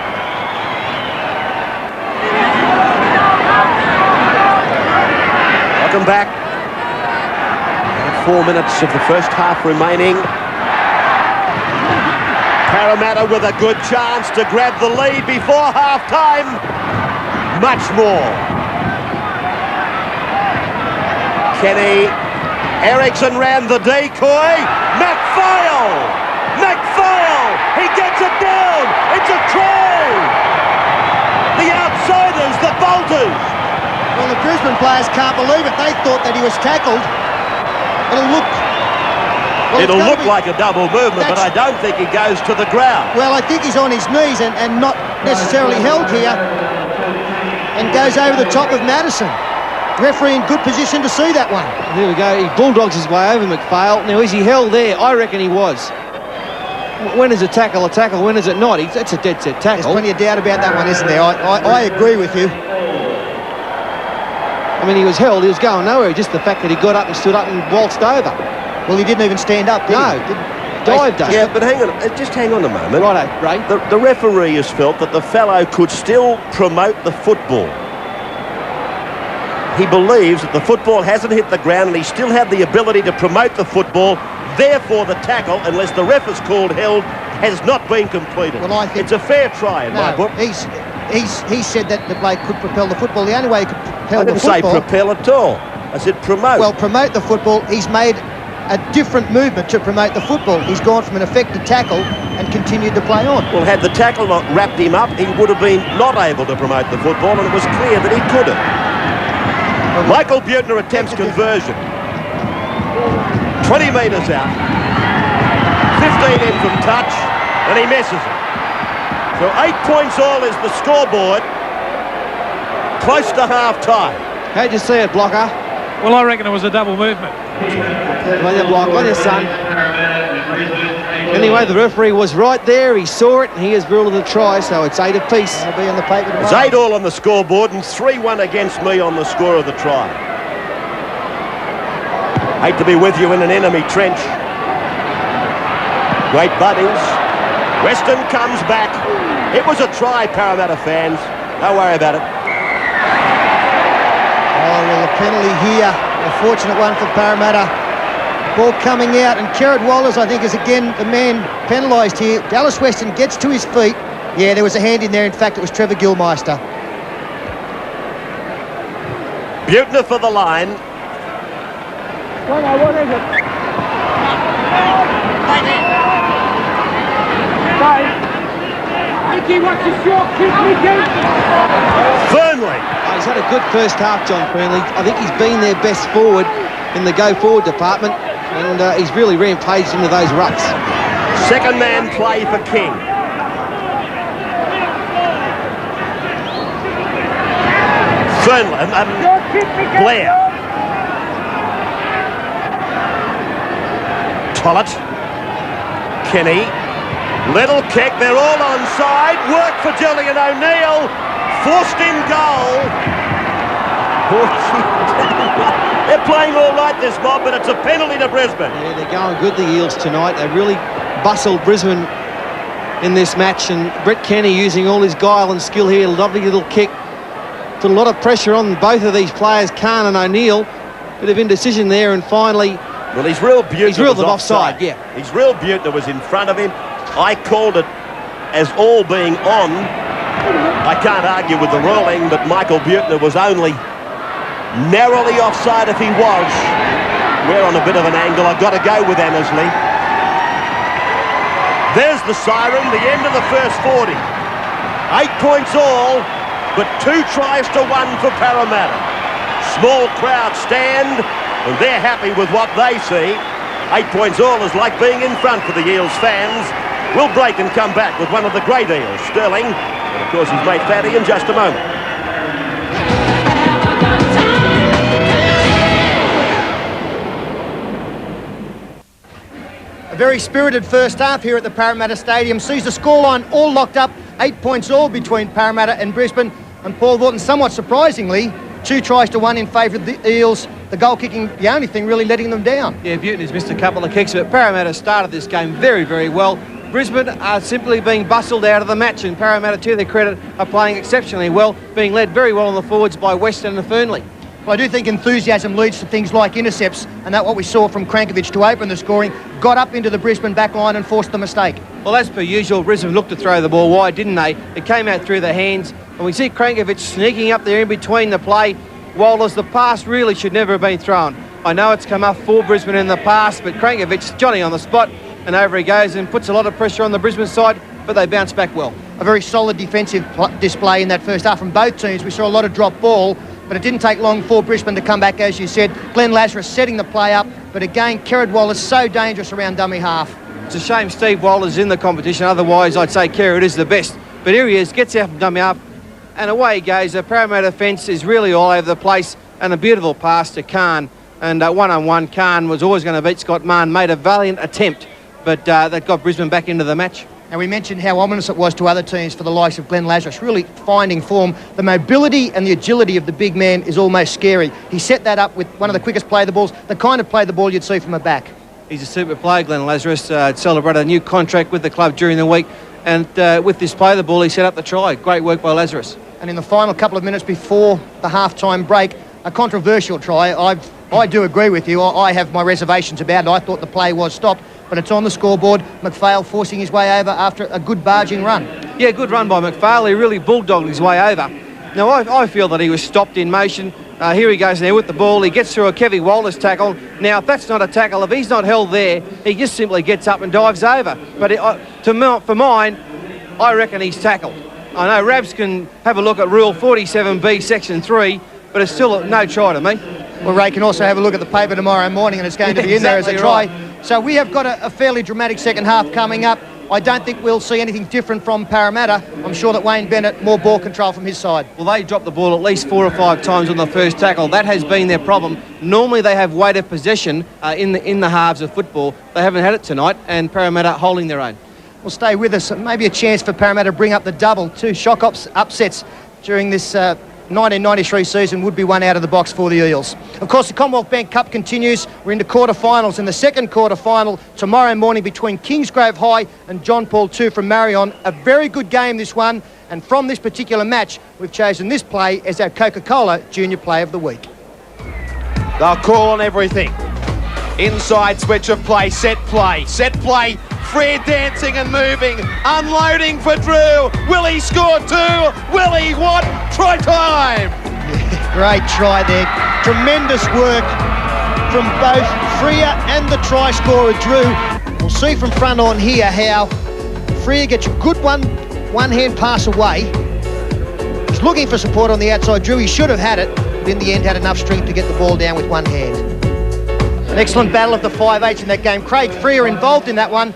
Welcome back. 4 minutes of the first half remaining. Parramatta with a good chance to grab the lead before half-time. MUCHMORE. Kenny. ERICKSON ran the decoy. McPHAIL. McPHAIL. He gets it down. It's a try. The outsiders, the bolters. Well, the Brisbane players can't believe it. They thought that he was tackled. It'll look like a double movement, but I don't think he goes to the ground. Well, I think he's on his knees and not necessarily held here. and goes over the top of Matterson. Referee in good position to see that one. There we go. He bulldogs his way over McPHAIL. Now, is he held there? I reckon he was. When is a tackle? When is it not? That's a dead set tackle. There's plenty of doubt about that one, isn't there? I agree with you. I mean, he was held. He was going nowhere. Just the fact that he got up and stood up and waltzed over. Well, he didn't even stand up, did he? Dived up. Yeah, but just hang on a moment. Righto, Ray. The referee has felt that the fellow could still promote the football. He believes that the football hasn't hit the ground and he still had the ability to promote the football. Therefore, the tackle, unless the ref is called held, has not been completed. Well, I think it's a fair try in my book. He said that the bloke could propel the football. The only way he could propel the football... I didn't say propel at all. I said promote. Well, promote the football. He's made a different movement to promote the football. He's gone from an effective tackle and continued to play on. Well, had the tackle not wrapped him up, he would have been not able to promote the football, and it was clear that he couldn't. Michael BUETTNER attempts conversion. 20 metres out. 15 in from touch, and he misses it. So 8 points all is the scoreboard. Close to half-time. How'd you see it, Blocker? Well, I reckon it was a double movement. On your block, on your son. Anyway, the referee was right there. He saw it, and he has ruled it a try, so it's 8 apiece. It'll be on the paper tomorrow. It's 8 all on the scoreboard and 3-1 against me on the score of the try. Hate to be with you in an enemy trench. Great buddies. Weston comes back. It was a try, Parramatta fans. Don't worry about it. Oh, well, the penalty here. A fortunate one for Parramatta. Ball coming out, and Kerrod Wallace, I think, is again the man penalised here. Dallas Weston gets to his feet. Yeah, there was a hand in there. In fact, it was Trevor GILLMEISTER. BUETTNER for the line. What is it? Mickey, what's the short kick, Mickey? FEARNLEY. He's had a good first half, John FEARNLEY. I think he's been their best forward in the go-forward department, and he's really rampaged into those rucks. Second man play for King. FEARNLEY, BLAIR. TOLLETT. Kenny. Little kick, they're all onside. Work for Julian O'Neill. Forced in goal. They're playing all right, this mob, but it's a penalty to Brisbane. Yeah, they're going good, the Eels, tonight. They really bustled Brisbane in this match, and Brett Kenny using all his guile and skill here. Lovely little kick. Put a lot of pressure on both of these players, CARNE and O'Neill. Bit of indecision there, and finally... Well, he's real BUETTNER. He's reeled them offside, yeah. His real BUETTNER was in front of him. I called it as all being on. I can't argue with the ruling, but Michael BUETTNER was only narrowly offside if he was. We're on a bit of an angle. I've got to go with Annesley. There's the siren, the end of the first 40. 8 points all, but 2 tries to 1 for Parramatta. Small crowd stand, and they're happy with what they see. 8 points all is like being in front for the Eels fans. We'll break and come back with one of the great Eels, Sterling. And of course, his mate Fatty in just a moment. A very spirited first half here at the Parramatta Stadium. Sees the scoreline all locked up. 8 points all between Parramatta and Brisbane. And Paul Vaughton, somewhat surprisingly, 2 tries to 1 in favour of the Eels. The goal kicking, the only thing really letting them down. Yeah, BUETTNER's missed a couple of kicks, but Parramatta started this game very, very well. Brisbane are simply being bustled out of the match, and Parramatta, to their credit, are playing exceptionally well, being led very well on the forwards by Weston and FEARNLEY. Well, I do think enthusiasm leads to things like intercepts, and that's what we saw from CRNKOVICH to open the scoring, got up into the Brisbane back line and forced the mistake. Well, as per usual, Brisbane looked to throw the ball wide, didn't they? It came out through their hands, and we see CRNKOVICH sneaking up there in between the play, while as the pass really should never have been thrown. I know it's come up for Brisbane in the past, but CRNKOVICH, Johnny on the spot, and over he goes and puts a lot of pressure on the Brisbane side, but they bounce back well. A very solid defensive display in that first half from both teams. We saw a lot of drop ball, but it didn't take long for Brisbane to come back, as you said. Glenn Lazarus setting the play up, but again, Kerrod Wallace so dangerous around dummy half. It's a shame Steve Waller's in the competition, otherwise I'd say Kerrod is the best. But here he is, gets out from dummy half, And away he goes. The Parramatta fence is really all over the place, and a beautiful pass to CARNE. And one-on-one, CARNE was always going to beat Scott Mahon, made a valiant attempt, but that got Brisbane back into the match. And we mentioned how ominous it was to other teams for the likes of Glenn Lazarus, really finding form. The mobility and the agility of the big man is almost scary. He set that up with one of the quickest play the balls, the kind of play the ball you'd see from a back. He's a super player, Glenn Lazarus. Celebrated a new contract with the club during the week, and with this play the ball, he set up the try. Great work by Lazarus. And in the final couple of minutes before the half-time break, a controversial try. I do agree with you. I have my reservations about it. I thought the play was stopped, but it's on the scoreboard. McPHAIL forcing his way over after a good barging run. Yeah, good run by McPHAIL. He really bulldogged his way over. Now, I feel that he was stopped in motion. Here he goes now with the ball. He gets through a Kevy Walters tackle. Now, if that's not a tackle, if he's not held there, he just simply gets up and dives over. But for mine, I reckon he's tackled. I know Rabs can have a look at Rule 47B, Section 3, but it's still no try to me. Well, Ray can also have a look at the paper tomorrow morning, and it's going to be in there as a try. Right. So we have got a fairly dramatic second half coming up. I don't think we'll see anything different from Parramatta. I'm sure that Wayne Bennett, more ball control from his side. Well, they dropped the ball at least 4 or 5 times on the first tackle. That has been their problem. Normally they have weight of possession in the halves of football. They haven't had it tonight, and Parramatta holding their own. Well, stay with us. Maybe a chance for Parramatta to bring up the double. 2 shock upsets during this 1993 season would be one out of the box for the Eels. Of course, the Commonwealth Bank Cup continues. We're into quarterfinals, and the second quarterfinal tomorrow morning between Kingsgrove High and John Paul II from Marion. A very good game, this one. And from this particular match, we've chosen this play as our Coca-Cola Junior Play of the Week. They'll call on everything. Inside switch of play, set play, Frere dancing and moving, unloading for Drew. Willie scored 2. Willie, what? Try time! Great try there. Tremendous work from both Frere and the try scorer Drew. We'll see from front on here how Frere gets a good one-hand pass away. He's looking for support on the outside. Drew, he should have had it, but in the end had enough strength to get the ball down with one hand. An excellent battle of the 5'8" in that game. Craig Frere involved in that one.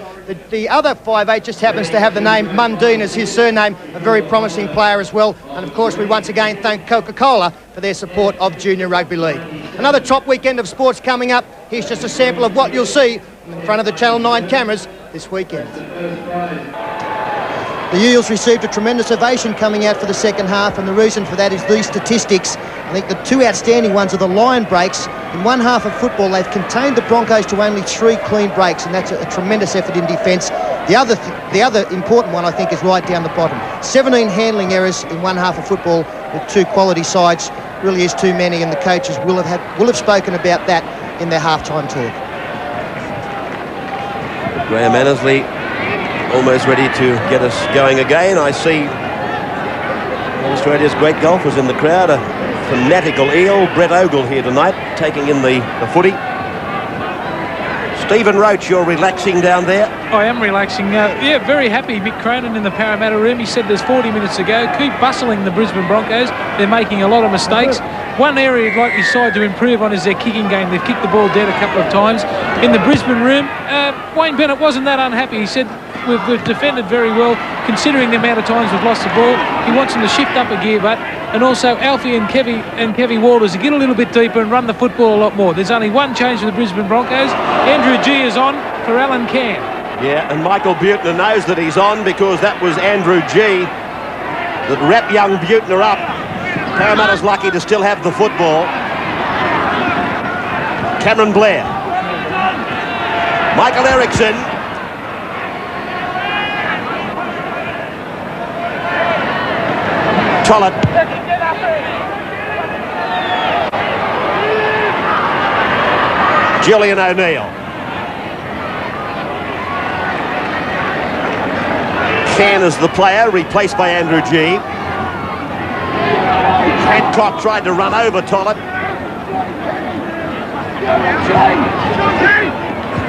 The other 5'8" just happens to have the name Mundine as his surname, a very promising player as well. And of course, we once again thank Coca-Cola for their support of Junior Rugby League. Another top weekend of sports coming up. Here's just a sample of what you'll see in front of the Channel 9 cameras this weekend. The Eels received a tremendous ovation coming out for the second half, and the reason for that is these statistics. I think the 2 outstanding ones are the line breaks. In one half of football, they've contained the Broncos to only 3 clean breaks, and that's a tremendous effort in defence. The other important one, I think, is right down the bottom. 17 handling errors in one half of football with 2 quality sides really is too many, and the coaches will have spoken about that in their halftime talk. Graham Annesley almost ready to get us going again. I see Australia's great golfers in the crowd. A fanatical Eel, Brett Ogle here tonight, taking in the footy. Stephen Roach, you're relaxing down there? I am relaxing. Yeah, very happy. Mick Cronin in the Parramatta room. He said there's 40 minutes to go. Keep bustling the Brisbane Broncos. They're making a lot of mistakes. One area he'd like his side to improve on is their kicking game. They've kicked the ball dead a couple of times. In the Brisbane room, Wayne Bennett wasn't that unhappy. He said, we've defended very well, considering the amount of times we've lost the ball. He wants them to shift up a gear, but and also Alfie and Kevy Walters to get a little bit deeper and run the football a lot more. There's only one change for the Brisbane Broncos. Andrew G is on for Allan Cann. Yeah, and Michael Buettner knows that he's on because that was Andrew G that wrapped young Buettner up. Parramatta's lucky to still have the football. Cameron Blair. Michael Erickson. TOLLETT. Julian O'Neill. CANN is the player, replaced by Andrew G. HANCOCK tried to run over TOLLETT.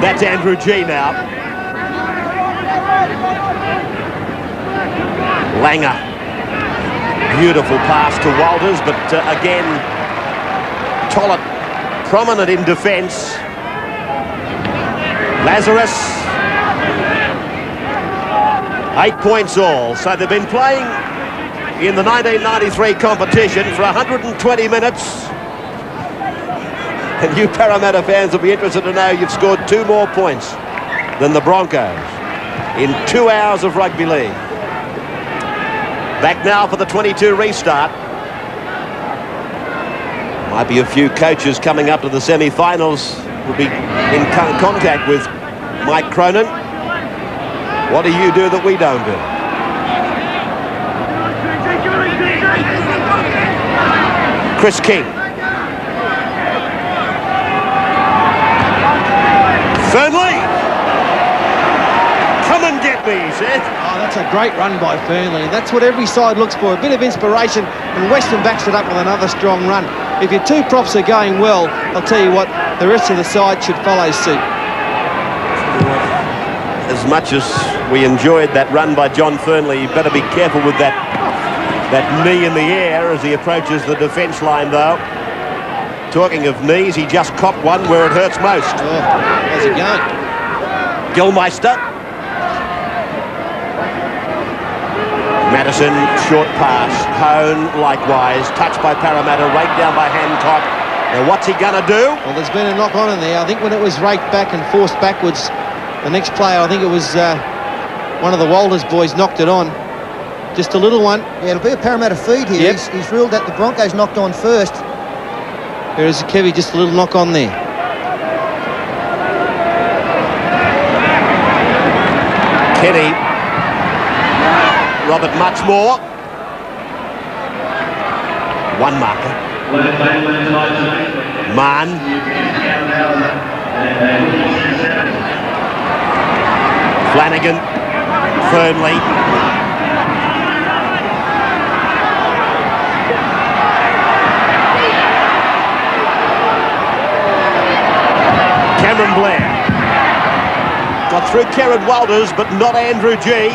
That's Andrew G now. Langer. Beautiful pass to Walters, but again, TOLLETT prominent in defence. Lazarus, 8 points all. So they've been playing in the 1993 competition for 120 minutes. And you Parramatta fans will be interested to know you've scored 2 more points than the Broncos in 2 hours of rugby league. Back now for the 22 restart. Might be a few coaches coming up to the semi-finals will be in contact with Mike Cronin. What do you do that we don't do? Chris King. Fearnley. Come and get me, he said. Oh, that's a great run by Fearnley. That's what every side looks for, a bit of inspiration, and Western backs it up with another strong run. If your 2 props are going well, I'll tell you what, the rest of the side should follow suit. As much as we enjoyed that run by John Fearnley, you better be careful with that knee in the air as he approaches the defence line, though. Talking of knees, he just copped one where it hurts most. Oh, how's it going? GILLMEISTER. Matterson, short pass. HOHN, likewise. Touched by Parramatta, raked down by HANCOCK. Now, what's he going to do? Well, there's been a knock-on in there. I think when it was raked back and forced backwards, the next player, I think it was one of the Walters boys, knocked it on. Just a little one. Yeah, it'll be a Parramatta feed here. Yep. He's ruled that the Broncos knocked on first. There is Kevy, just a little knock on there. Kenny. Robert MUCHMORE. One marker. Mahon. FLANAGAN. FEARNLEY. BLAIR. Got through Kerrod Walters, but not Andrew G.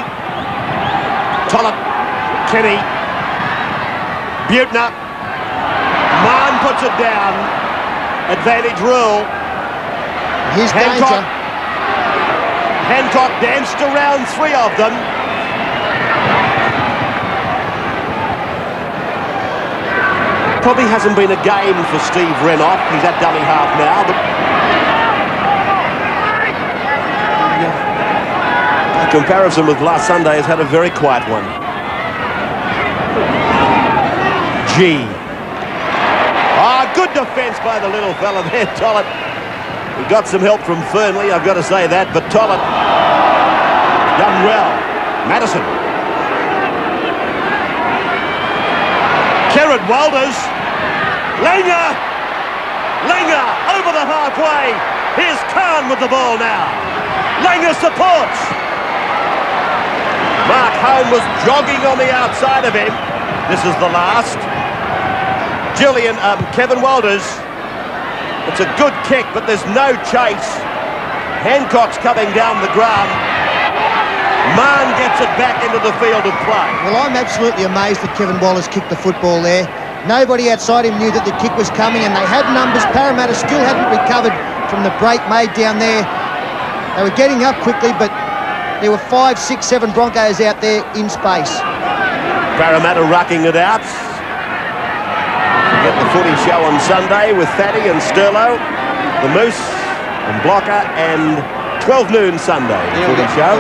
TOLLETT. Kenny. BUETTNER. Mahon puts it down. Advantage rule. Here's danger. HANCOCK danced around 3 of them. Probably hasn't been a game for Steve RENOUF. He's at dummy half now, but comparison with last Sunday has had a very quiet one. G. Good defence by the little fella there, TOLLETT. He got some help from Fearnley, I've got to say that, but TOLLETT done well. Matterson. Kerrod Walters. Langer over the halfway. Here's CARNE with the ball now. Langer supports. Mark HOHN was jogging on the outside of him. This is the last. Julian, Kevin Walters. It's a good kick, but there's no chase. HANCOCK's coming down the ground. Mahon gets it back into the field of play. Well, I'm absolutely amazed that Kevin Walters kicked the football there. Nobody outside him knew that the kick was coming, and they had numbers. Parramatta still hadn't recovered from the break made down there. They were getting up quickly, but there were 5, 6, 7 Broncos out there in space. Parramatta rucking it out. Get the footy show on Sunday with Fatty and Sterlo, the Moose and Blocker, and 12 noon Sunday, the footy show.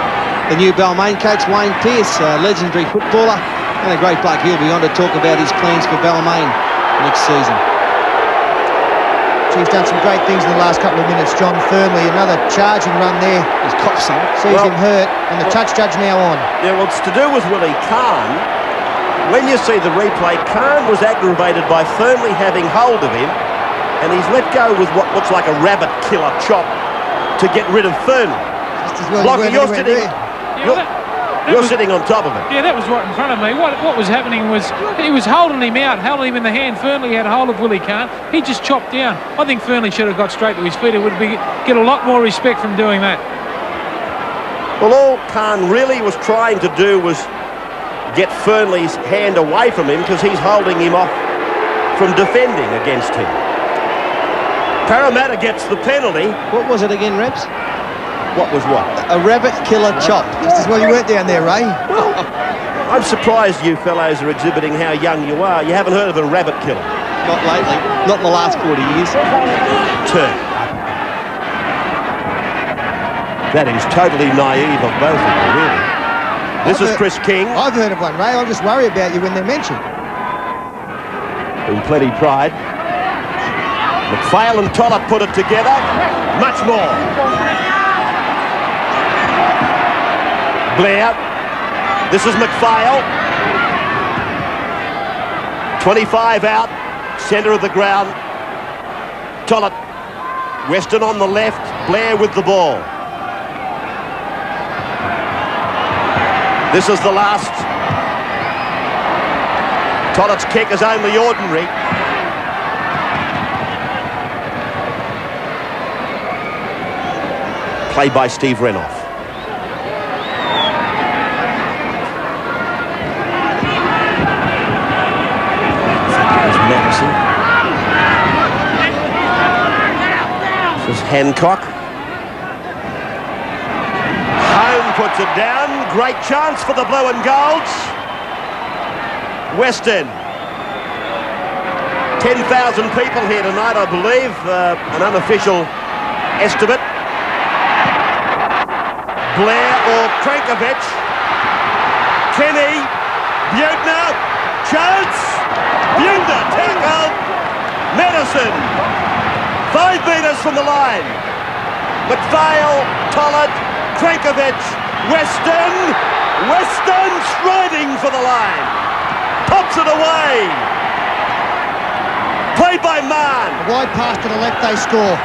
The new Balmain coach, Wayne Pearce, a legendary footballer and a great bloke. He'll be on to talk about his plans for Balmain next season. He's done some great things in the last couple of minutes. John Fearnley, another charging run there. He's copped some. Sees him hurt, and the touch judge now on. Yeah, well, it's to do with Willie. CARNE. When you see the replay, CARNE was aggravated by Fearnley having hold of him, and he's let go with what looks like a rabbit killer chop to get rid of Fearnley. Blocker, you're sitting. You're sitting on top of it. Yeah, that was right in front of me. What was happening was he was holding him out, holding him in the hand. Fearnley had hold of Willie CARNE. He just chopped down. I think Fearnley should have got straight to his feet. It would get a lot more respect from doing that. Well, all CARNE really was trying to do was get Fearnley's hand away from him because he's holding him off from defending against him. Parramatta gets the penalty. What was it again, Rebs? What was what? A rabbit killer chop. Just as well you weren't down there, Ray. Well, I'm surprised you fellows are exhibiting how young you are. You haven't heard of a rabbit killer? Not lately. Not in the last 40 years. Turn. That is totally naive of both of you, really. This is Chris King. I've heard of one, Ray. I'll just worry about you when they're mentioned. In plenty pride. McPHAIL and TOLLETT put it together. Much more. BLAIR. This is McPHAIL. 25 out. Centre of the ground. TOLLETT. Weston on the left. BLAIR with the ball. This is the last. TOLLETT's kick is only ordinary. Played by Steve RENOUF. Matterson. This is HANCOCK. HOHN puts it down. Great chance for the blue and golds. WESTON. 10,000 people here tonight, I believe. An unofficial estimate. BLAIR or CRNKOVICH. Kenny. BUETTNER. Chance. BUETTNER. Tackle. MATTERSON. 5 metres from the line. McPHAIL. TOLLETT. CRNKOVICH. Weston. Weston striding for the line. Pops it away. Played by Mahon. Wide pass to the left, they score.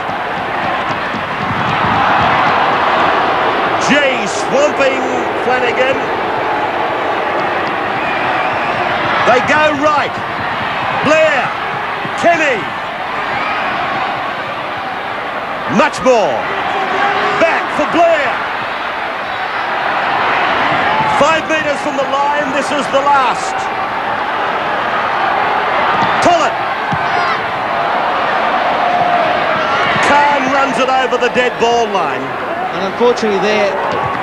Swamping FLANAGAN. They go right. BLAIR. Kenny. MUCHMORE. Back for BLAIR. 5 metres from the line. This is the last. TOLLETT. CARNE runs it over the dead ball line. And unfortunately there,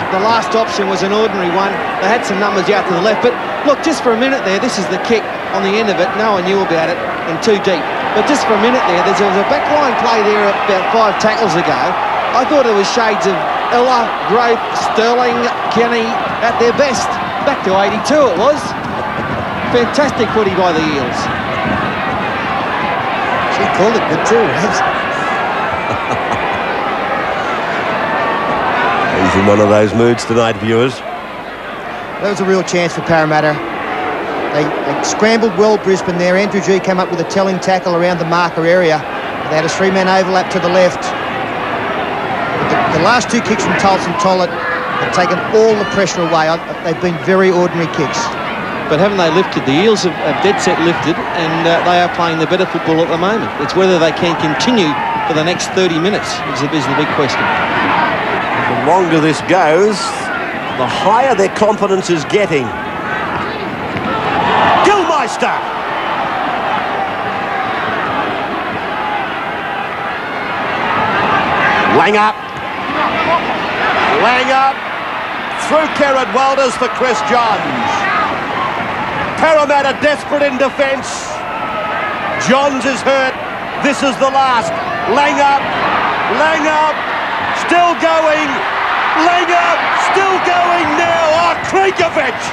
the last option was an ordinary one. They had some numbers out to the left, but look, just for a minute there, this is the kick on the end of it. No one knew about it, and too deep. But just for a minute there, there was a backline play there about 5 tackles ago. I thought it was shades of Ella, Grove, Sterling, Kenny at their best. Back to 82 it was. Fantastic footy by the Eels. She called it good too, Reds. He's in one of those moods tonight, viewers. That was a real chance for Parramatta. They scrambled well, Brisbane there. Andrew G came up with a telling tackle around the marker area. They had a 3-man overlap to the left. The last 2 kicks from Tulsen TOLLETT have taken all the pressure away. They've been very ordinary kicks. But haven't they lifted? The Eels have dead set lifted, and they are playing the better football at the moment. It's whether they can continue for the next 30 minutes is the big question. The longer this goes, the higher their confidence is getting. GILLMEISTER! Lang up. Through Kerrod Walters for Chris Johns. Parramatta desperate in defence. Johns is hurt. This is the last. Lang up. Still going. Lang up. Still going now. Oh, CRNKOVICH.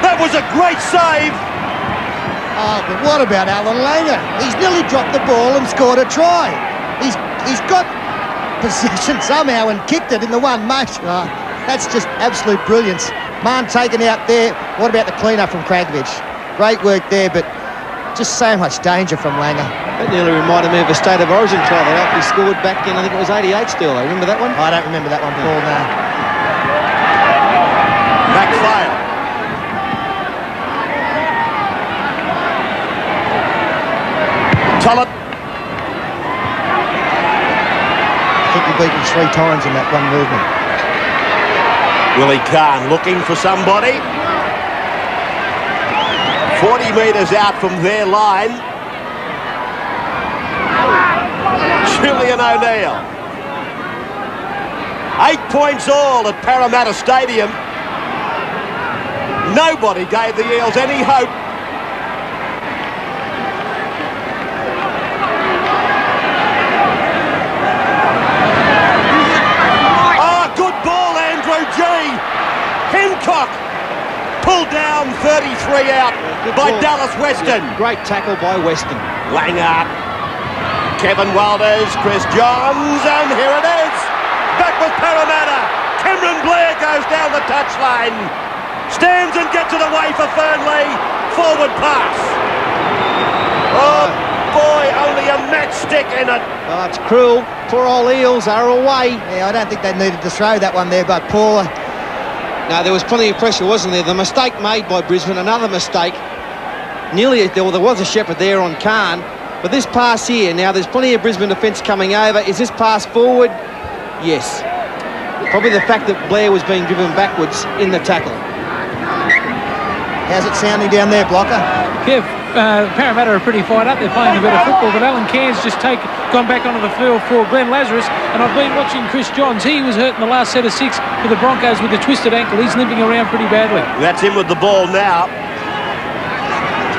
That was a great save. Oh, but what about Allan Langer? He's nearly dropped the ball and scored a try. He's got possession somehow and kicked it in the one match. Oh, that's just absolute brilliance. Mahon taken out there. What about the clean-up from CRNKOVICH? Great work there, but just so much danger from Langer. That nearly reminded me of a State of Origin try that he scored back in, I think it was 88 still. I remember that one? I don't remember that one, Paul, no. McPHAIL. TOLLETT. I think we beat him 3 times in that one movement. Willie CARNE looking for somebody. 40 metres out from their line. Julian O'Neill. 8 points all at Parramatta Stadium. Nobody gave the Eels any hope. Oh, good ball, Andrew G. HANCOCK pulled down 33 out by ball. Dallas Weston. Yeah, great tackle by Weston. Langer, Kevin Walters, Chris Johns, and here it is. Back with Parramatta. BLAIR goes down the touchline. Stands and gets it away for FEARNLEY. Forward pass. Oh boy, only a matchstick in it. Oh, it's cruel. Poor old Eels are away. Yeah, I don't think they needed to throw that one there, but Paula. No, there was plenty of pressure, wasn't there? The mistake made by Brisbane, another mistake. Nearly, there was a shepherd there on CARNE. But this pass here, now there's plenty of Brisbane defence coming over. Is this pass forward? Yes. Probably the fact that BLAIR was being driven backwards in the tackle. How's it sounding down there, Blocker? Kev, Parramatta are pretty fired up. They're playing a bit of football, but Allan Cairns just gone back onto the field for Glenn Lazarus, and I've been watching Chris Johns. He was hurt in the last set of 6 for the Broncos with a twisted ankle. He's limping around pretty badly. That's him with the ball now.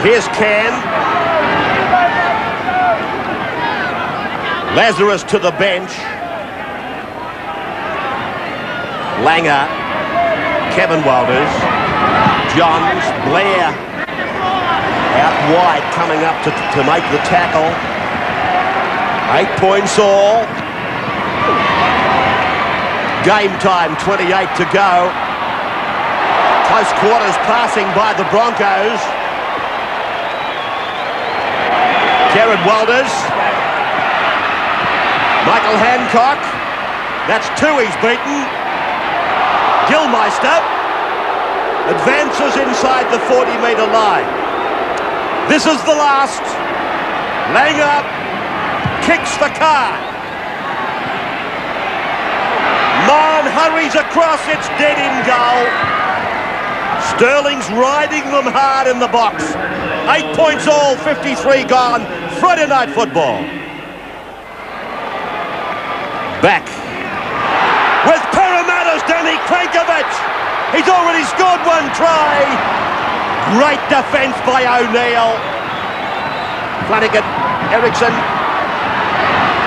Here's CANN. Lazarus to the bench. Langer, Kevin Walters, Johns, BLAIR out wide, coming up to make the tackle. 8 points all. Game time, 28 to go. Close quarters passing by the Broncos. Kerrod Walters. Michael HANCOCK. That's 2 he's beaten. GILLMEISTER advances inside the 40-metre line. This is the last. Langer kicks for CARNE. Mahon hurries across, it's dead in goal. Sterling's riding them hard in the box. 8 points all, 53 gone. Friday night football. Back with Parramatta's CRNKOVICH. He's already scored 1 try. Great defence by O'Neill. FLANAGAN, ERICKSON.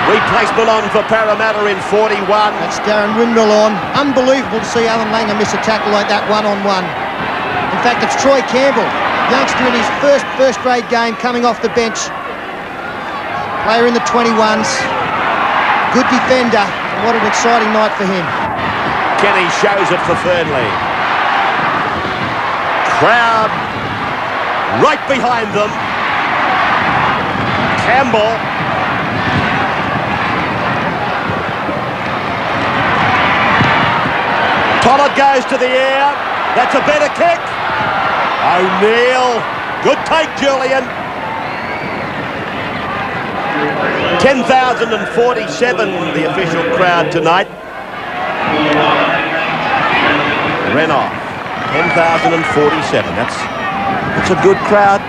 Replacement on for Parramatta in 41. That's Darren Windmill on. Unbelievable to see Allan Langer miss a tackle like that one-on-one. In fact, it's Troy Campbell, youngster in his first grade game, coming off the bench. Player in the 21s. Good defender. What an exciting night for him. Kenny shows it for FEARNLEY. Crowd right behind them. Campbell. TOLLETT goes to the air. That's a better kick. O'Neill. Good take, Julian. 10,047 the official crowd tonight. RENOUF, 10,047. That's a good crowd.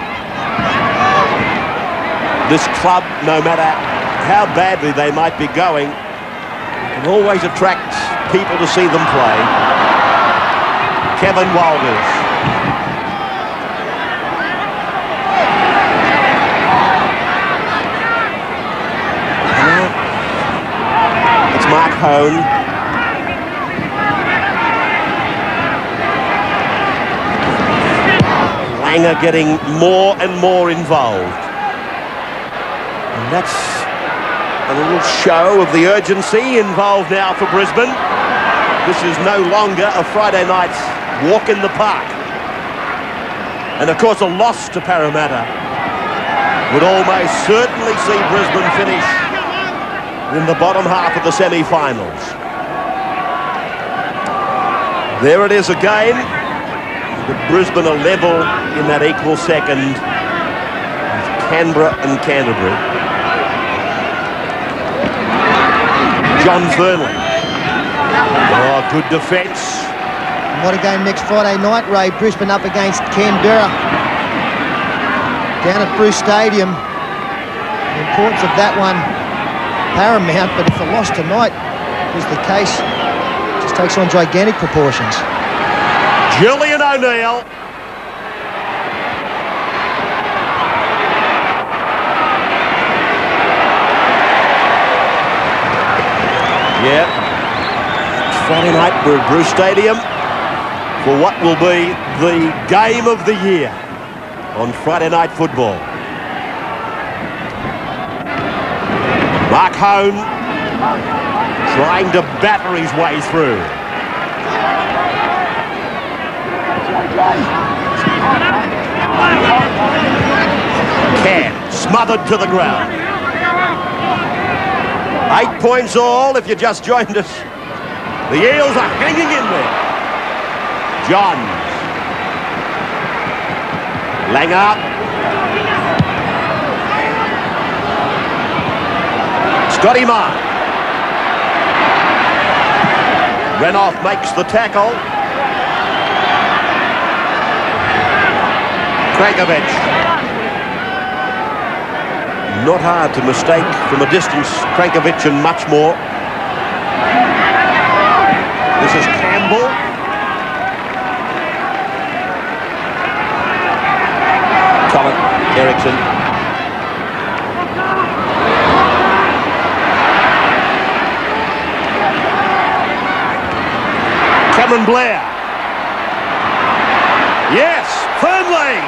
This club, no matter how badly they might be going, it always attracts people to see them play. Kevin Walters. McPHAIL. Langer getting more and more involved. And that's a little show of the urgency involved now for Brisbane. This is no longer a Friday night walk in the park. And of course a loss to Parramatta would almost certainly see Brisbane finish in the bottom half of the semi-finals. There it is again. The Brisbane are level in that equal second with Canberra and Canterbury. John FEARNLEY. Oh, good defence. What a game next Friday night, Ray. Brisbane up against Canberra down at Bruce Stadium. The importance of that one paramount, but if the loss tonight is the case, it just takes on gigantic proportions. Julian O'Neill Yeah. Friday night we're at Bruce Stadium for what will be the game of the year on Friday Night Football. MUCHMORE trying to batter his way through. CANN smothered to the ground. 8 points all if you just joined us. The Eels are hanging in there. Johns. Langer. Scotty Mahon. RENOUF makes the tackle. CRNKOVICH. Not hard to mistake from a distance, CRNKOVICH and MUCHMORE. This is Campbell. TOLLETT, ERICKSON. BLAIR. Yes, FEARNLEY.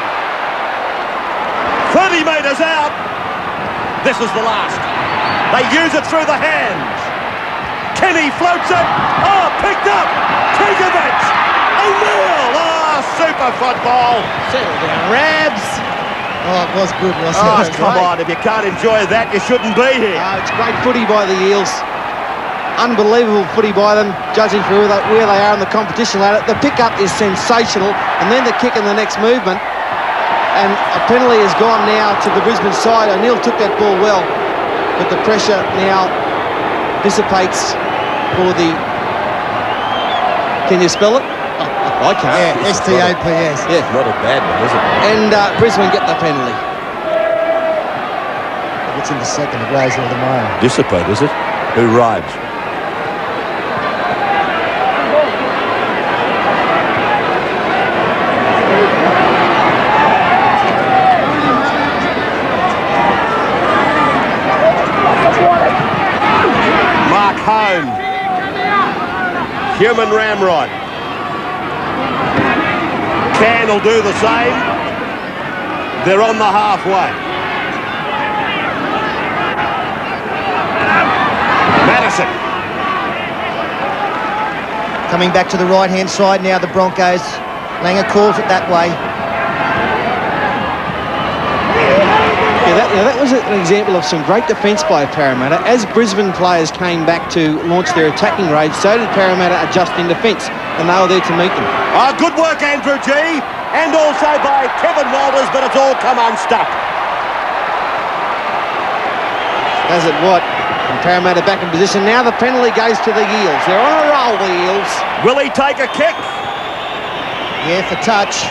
30 metres out. This is the last. They use it through the hands. Kenny floats it. Oh, picked up. CRNKOVICH. O'Neill. Oh, super football. Settle down, Rabs. Oh, it was good, wasn't Oh, it? come on. If you can't enjoy that, you shouldn't be here. It's great footy by the Eels. Unbelievable footy by them, judging for where they are in the competition ladder. The pick-up is sensational, and then the kick in the next movement. And a penalty has gone now to the Brisbane side. O'Neill took that ball well, but the pressure now dissipates for the... Can you spell it? I can't. Yeah, S-T-A-P-S. Yeah. Not a bad one, is it? And Brisbane get the penalty. It's in the second, it goes into the Mahon. Dissipate, is it? Who rides? MUCHMORE. Human ramrod. CANN will do the same. They're on the halfway. MATTERSON. Coming back to the right-hand side now, the Broncos. Langer calls it that way. Yeah, that was an example of some great defence by Parramatta. As Brisbane players came back to launch their attacking raids, so did Parramatta adjust in defence, and they were there to meet them. Oh, good work, Andrew G. And also by Kevin Walters, but it's all come unstuck. Does it what? And Parramatta back in position. Now the penalty goes to the Eels. They're on a roll, the Eels. Will he take a kick? Yeah, for touch.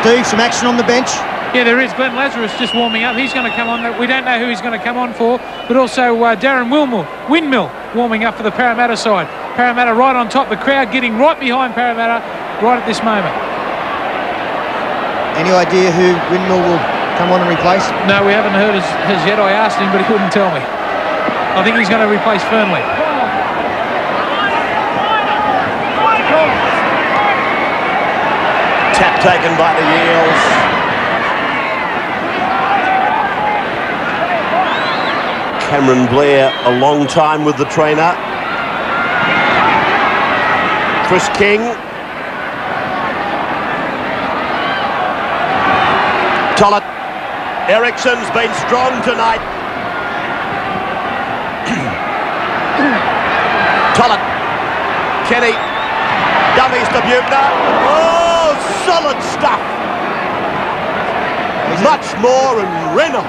Steve, some action on the bench. Yeah, there is. Glenn Lazarus just warming up. He's going to come on. We don't know who he's going to come on for, but also Darren Windmill warming up for the Parramatta side. Parramatta right on top. The crowd getting right behind Parramatta right at this moment. Any idea who Windmill will come on and replace? No, we haven't heard as yet. I asked him, but he couldn't tell me. I think he's going to replace FEARNLEY. Tap taken by the Eels. BLAIR a long time with the trainer. Chris King. TOLLETT. ERICKSON's been strong tonight. TOLLETT. Kenny. Dummies to BUETTNER. Oh, solid stuff. MUCHMORE and RENOUF.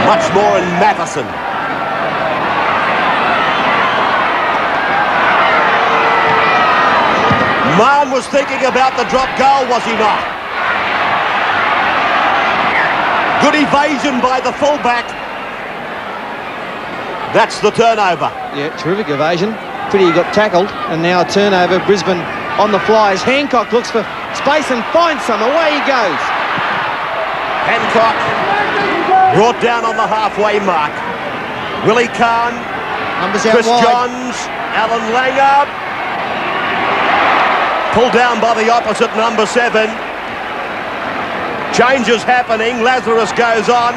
MUCHMORE and MATTERSON. Mahon was thinking about the drop goal, was he not? Good evasion by the fullback. That's the turnover. Yeah, terrific evasion. Pretty got tackled, and now a turnover. Brisbane on the fly as HANCOCK looks for space and finds some. Away he goes. HANCOCK Brought down on the halfway mark. Willie CARNE, Numbers out Chris wide. Johns, Allan Langer. Pulled down by the opposite number 7. Changes happening. Lazarus goes on.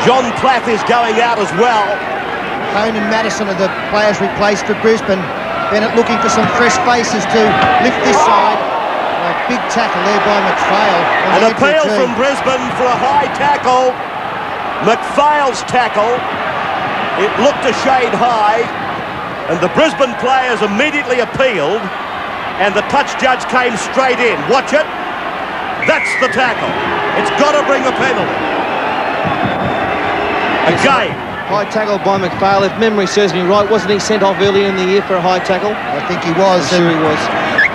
John Plath is going out as well. HOHN and MATTERSON are the players replaced for Brisbane. Bennett looking for some fresh faces to lift this side. A big tackle there by McPHAIL. An appeal from Brisbane for a high tackle. McPHAIL's tackle. It looked a shade high, and the Brisbane players immediately appealed, and the touch judge came straight in. Watch it. That's the tackle. It's got to bring a penalty. Again. High tackle by McPHAIL. If memory serves me right, wasn't he sent off earlier in the year for a high tackle? I think he was. I'm sure he was.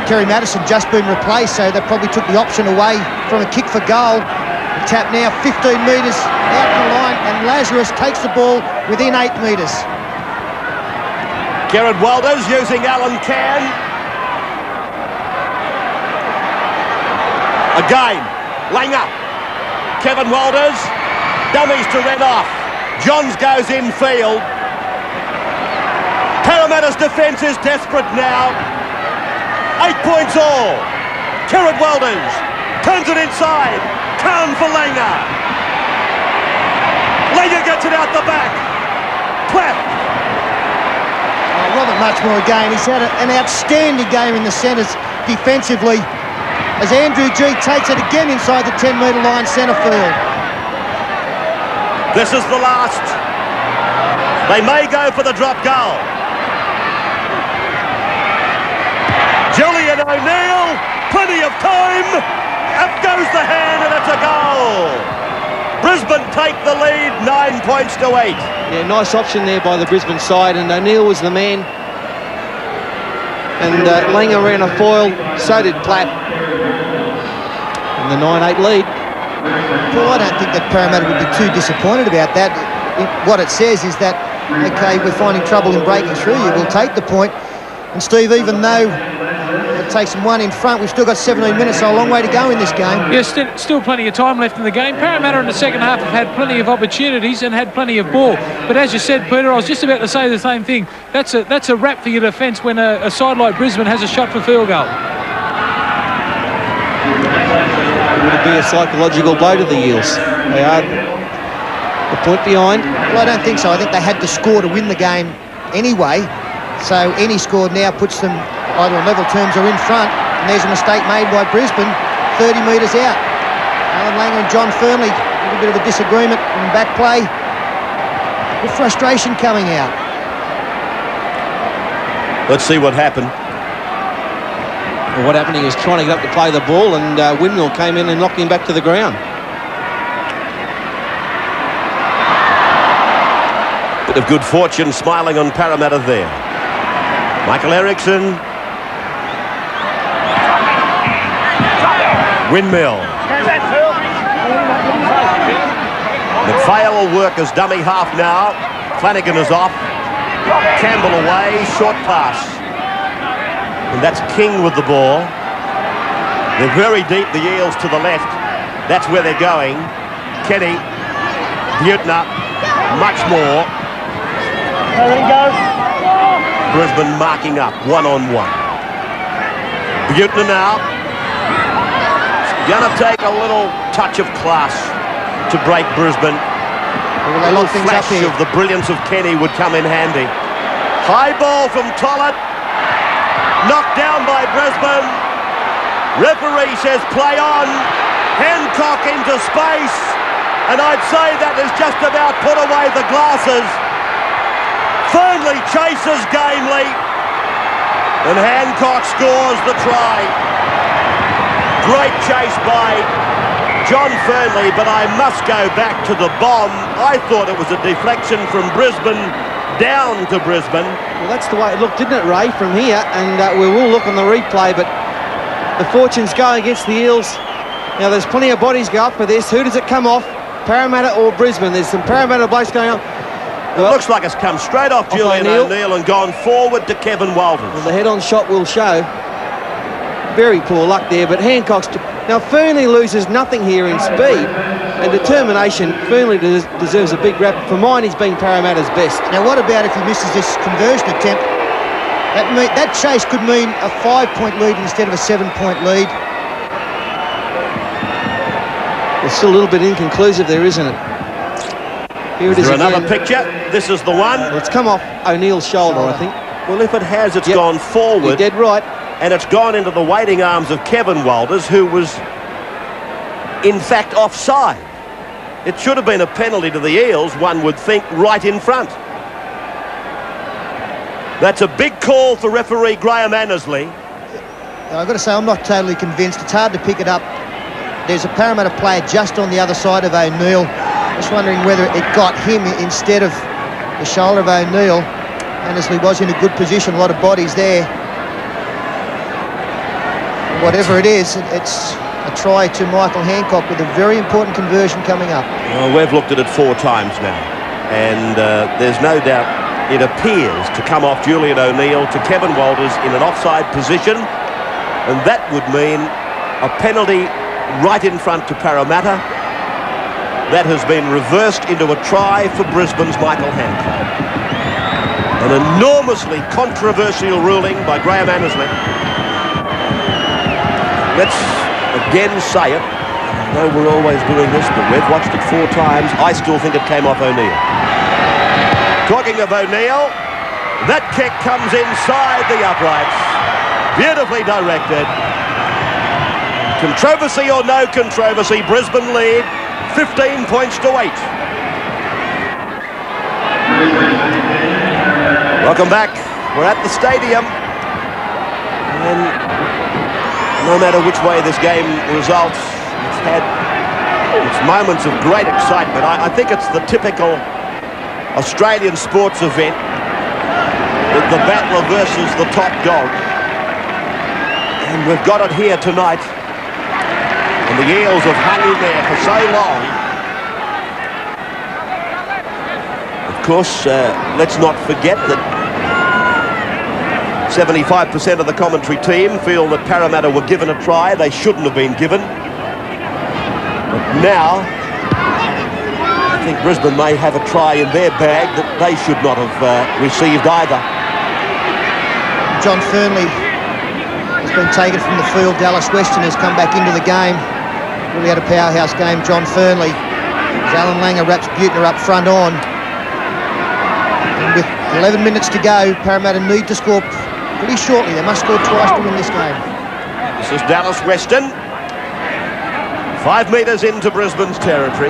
Kerry Madison just been replaced, so they probably took the option away from a kick for goal. The tap now 15 metres out the line, and Lazarus takes the ball within 8 metres. Kerrod Walters using Allan CANN. Again, Langer. Kevin Walters. Dummies to RENOUF. Johns goes infield. Parramatta's defence is desperate now. 8 points all. Kerrod Walters turns it inside. CARNE for Langer. Langer gets it out the back. Plath. Robert Muchmore again. He's had an outstanding game in the centres defensively, as Andrew G takes it again inside the 10-metre line centre field. This is the last. They may go for the drop goal. Julian O'Neill, plenty of time. Up goes the hand, and it's a goal. Brisbane take the lead, 9 points to 8. Yeah, nice option there by the Brisbane side, and O'Neill was the man. And Langer ran a foil, so did Platt. And the 9-8 lead. Well, I don't think that Parramatta would be too disappointed about that. What it says is that, OK, we're finding trouble in breaking through you, we'll take the point. And Steve, even though it takes them one in front, we've still got 17 minutes, so a long way to go in this game. Yeah, still plenty of time left in the game. Parramatta in the second half have had plenty of opportunities and had plenty of ball. But as you said, Peter, I was just about to say the same thing. That's a wrap for your defence when a side like Brisbane has a shot for field goal. Would it be a psychological blow to the Eels? They are the point behind. Well, I don't think so. I think they had to score to win the game anyway. So any score now puts them either on level terms or in front. And there's a mistake made by Brisbane, 30 metres out. Allan Langer and John FEARNLEY, a little bit of a disagreement in back play. With frustration coming out. Let's see what happened. Well, what happened, he was trying to get up to play the ball, and Windmill came in and knocked him back to the ground. Bit of good fortune smiling on Parramatta there. Michael Erickson. Windmill. McPHAIL will work as dummy half now. Flanagan is off. Campbell away, short pass. And that's King with the ball. They're very deep, the Eels to the left. That's where they're going. Kenny, BUETTNER, MUCHMORE. Brisbane marking up, one-on-one. BUETTNER now. It's gonna take a little touch of class to break Brisbane. Well, A little flash of the brilliance of Kenny would come in handy. High ball from TOLLETT. Knocked down by Brisbane. Referee says play on. HANCOCK into space. And I'd say that has just about put away the glasses. FEARNLEY chases gamely. And HANCOCK scores the try. Great chase by John FEARNLEY, but I must go back to the bomb. I thought it was a deflection from Brisbane down to Brisbane. Well, that's the way it looked, didn't it, Ray, from here? And we will look on the replay, but the fortunes go against the Eels. Now, there's plenty of bodies go up for this. Who does it come off? Parramatta or Brisbane? There's some Parramatta blokes going up. Well, it looks like it's come straight off Julian O'Neill and gone forward to Kevin Walters. Well, the head-on shot will show. Very poor luck there, but Hancock's... Now, FEARNLEY loses nothing here in speed, and determination. Fearnley deserves a big rap. For mine, he's been Parramatta's best. Now, what about if he misses this conversion attempt? That chase could mean a 5-point lead instead of a 7-point lead. It's still a little bit inconclusive there, isn't it? Here it is again. Another picture. This is the one. Well, it's come off O'Neill's shoulder, I think. Well, if it has, it's gone forward. You're dead right. And it's gone into the waiting arms of Kevin Walters, who was, in fact, offside. It should have been a penalty to the Eels, one would think, right in front. That's a big call for referee Graham Annesley. I've got to say, I'm not totally convinced. It's hard to pick it up. There's a Parramatta player just on the other side of O'Neill. Just wondering whether it got him instead of the shoulder of O'Neill. Annesley was in a good position, a lot of bodies there. Whatever it is, it's a try to Michael Hancock with a very important conversion coming up. Well, we've looked at it 4 times now, and there's no doubt it appears to come off Julian O'Neill to Kevin Walters in an offside position, and that would mean a penalty right in front to Parramatta. That has been reversed into a try for Brisbane's Michael Hancock. An enormously controversial ruling by Graham Annesley. Let's again say it. I know we're always doing this, but we've watched it 4 times. I still think it came off O'Neill. Talking of O'Neill, that kick comes inside the uprights. Beautifully directed. Controversy or no controversy, Brisbane lead 15 points to 8. Welcome back. We're at the stadium. And no matter which way this game results, it's had its moments of great excitement. I think it's the typical Australian sports event with the battler versus the top dog. And we've got it here tonight. And the Eels have hung in there for so long. Of course, let's not forget that 75% of the commentary team feel that Parramatta were given a try they shouldn't have been given. But now, I think Brisbane may have a try in their bag that they should not have received either. John Fearnley has been taken from the field. Dallas Weston has come back into the game. Really had a powerhouse game, John Fearnley. As Allan wraps BUETTNER up front on. And with 11 minutes to go, Parramatta need to score pretty shortly. They must score twice to win this game. This is Dallas Weston. 5 metres into Brisbane's territory.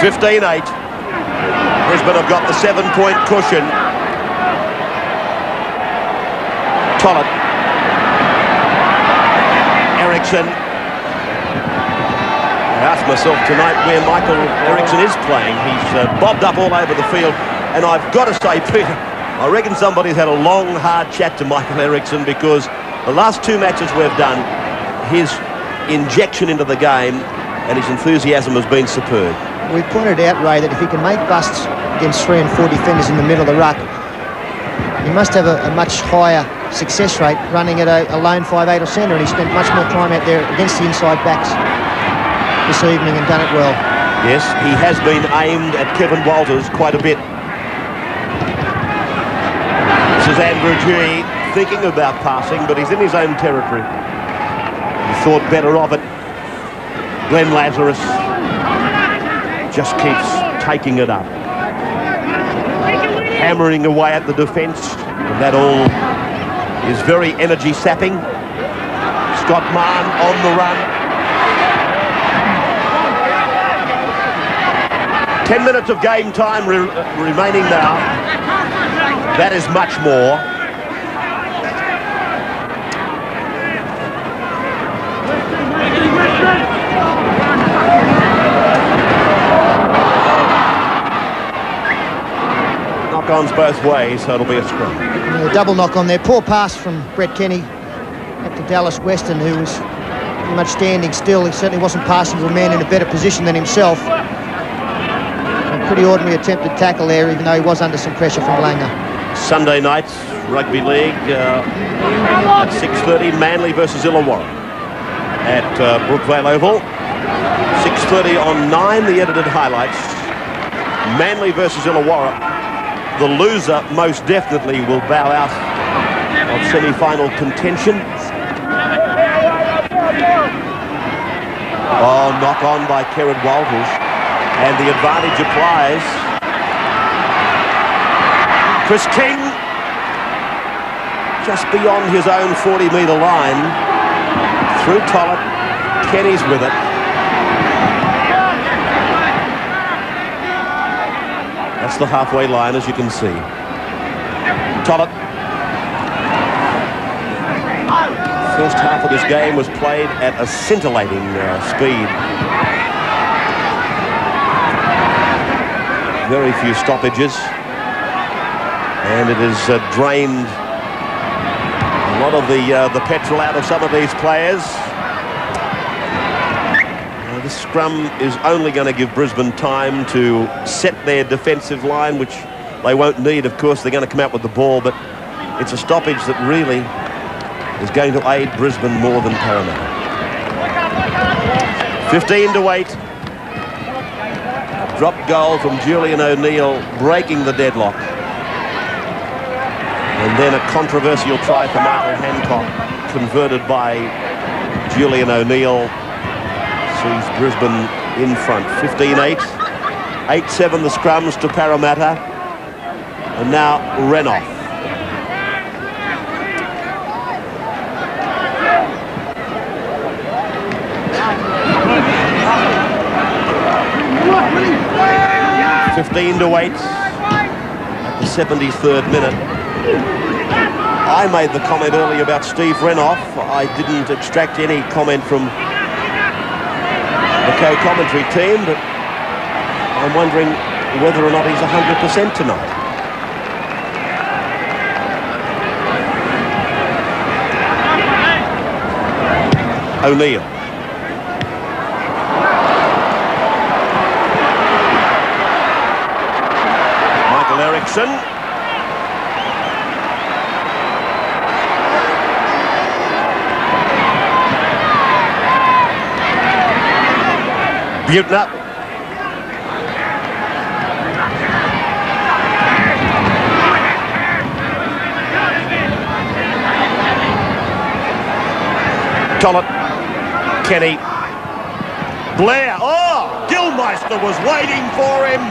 15-8. Brisbane have got the 7-point cushion. TOLLETT. ERICKSON. I asked myself tonight where Michael ERICKSON is playing. He's bobbed up all over the field. And I've got to say, Peter, I reckon somebody's had a long, hard chat to Michael ERICKSON, because the last 2 matches we've done, his injection into the game and his enthusiasm has been superb. We pointed out, Ray, that if he can make busts against 3 and 4 defenders in the middle of the ruck, he must have a much higher success rate running at a lone 5'8" or centre, and he spent much more time out there against the inside backs this evening and done it well. Yes, he has been aimed at Kevin Walters quite a bit. This is Andrew G thinking about passing, but he's in his own territory. He thought better of it. Glenn Lazarus just keeps taking it up, hammering away at the defence, and that all is very energy sapping. Scott Mahon on the run. 10 minutes of game time remaining now. That is much more. Knock-ons both ways, so it'll be a scrum. A double knock on there. Poor pass from Brett Kenny up to Dallas Weston, who was pretty much standing still. He certainly wasn't passing to a man in a better position than himself. Pretty ordinary attempted tackle there, even though he was under some pressure from Langer. Sunday night rugby league at 6:30, Manly versus Illawarra at BLAIR Oval. 6:30 on 9, the edited highlights. Manly versus Illawarra. The loser most definitely will bow out of semi-final contention. Oh, knock on by Kerrod Walters. And the advantage applies. Chris King, just beyond his own 40-metre line. Through Tollett. Kenny's with it. That's the halfway line, as you can see. Tollett. First half of this game was played at a scintillating speed. Very few stoppages. And it has drained a lot of the petrol out of some of these players. This scrum is only going to give Brisbane time to set their defensive line, which they won't need. Of course, they're going to come out with the ball, but it's a stoppage that really is going to aid Brisbane more than Parramatta. 15-8. Drop goal from Julian O'Neill, breaking the deadlock. And then a controversial try for Michael Hancock, converted by Julian O'Neill. Sees Brisbane in front. 15-8. 8-7 the scrums to Parramatta. And now RENOUF. (15-8) at the 73rd minute. I made the comment earlier about Steve RENOUF. I didn't extract any comment from the co-commentary team, but I'm wondering whether or not he's 100% tonight. O'Neill. Michael ERICKSON. BUETTNER. Tollett. Kenny. BLAIR. Oh, GILLMEISTER was waiting for him.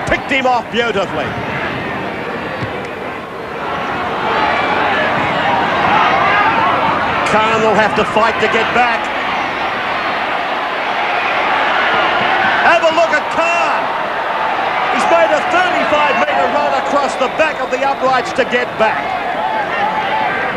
Picked him off beautifully. CARNE will have to fight to get back. Have a look at CARNE. He's made a 35-metre run across the back of the uprights to get back.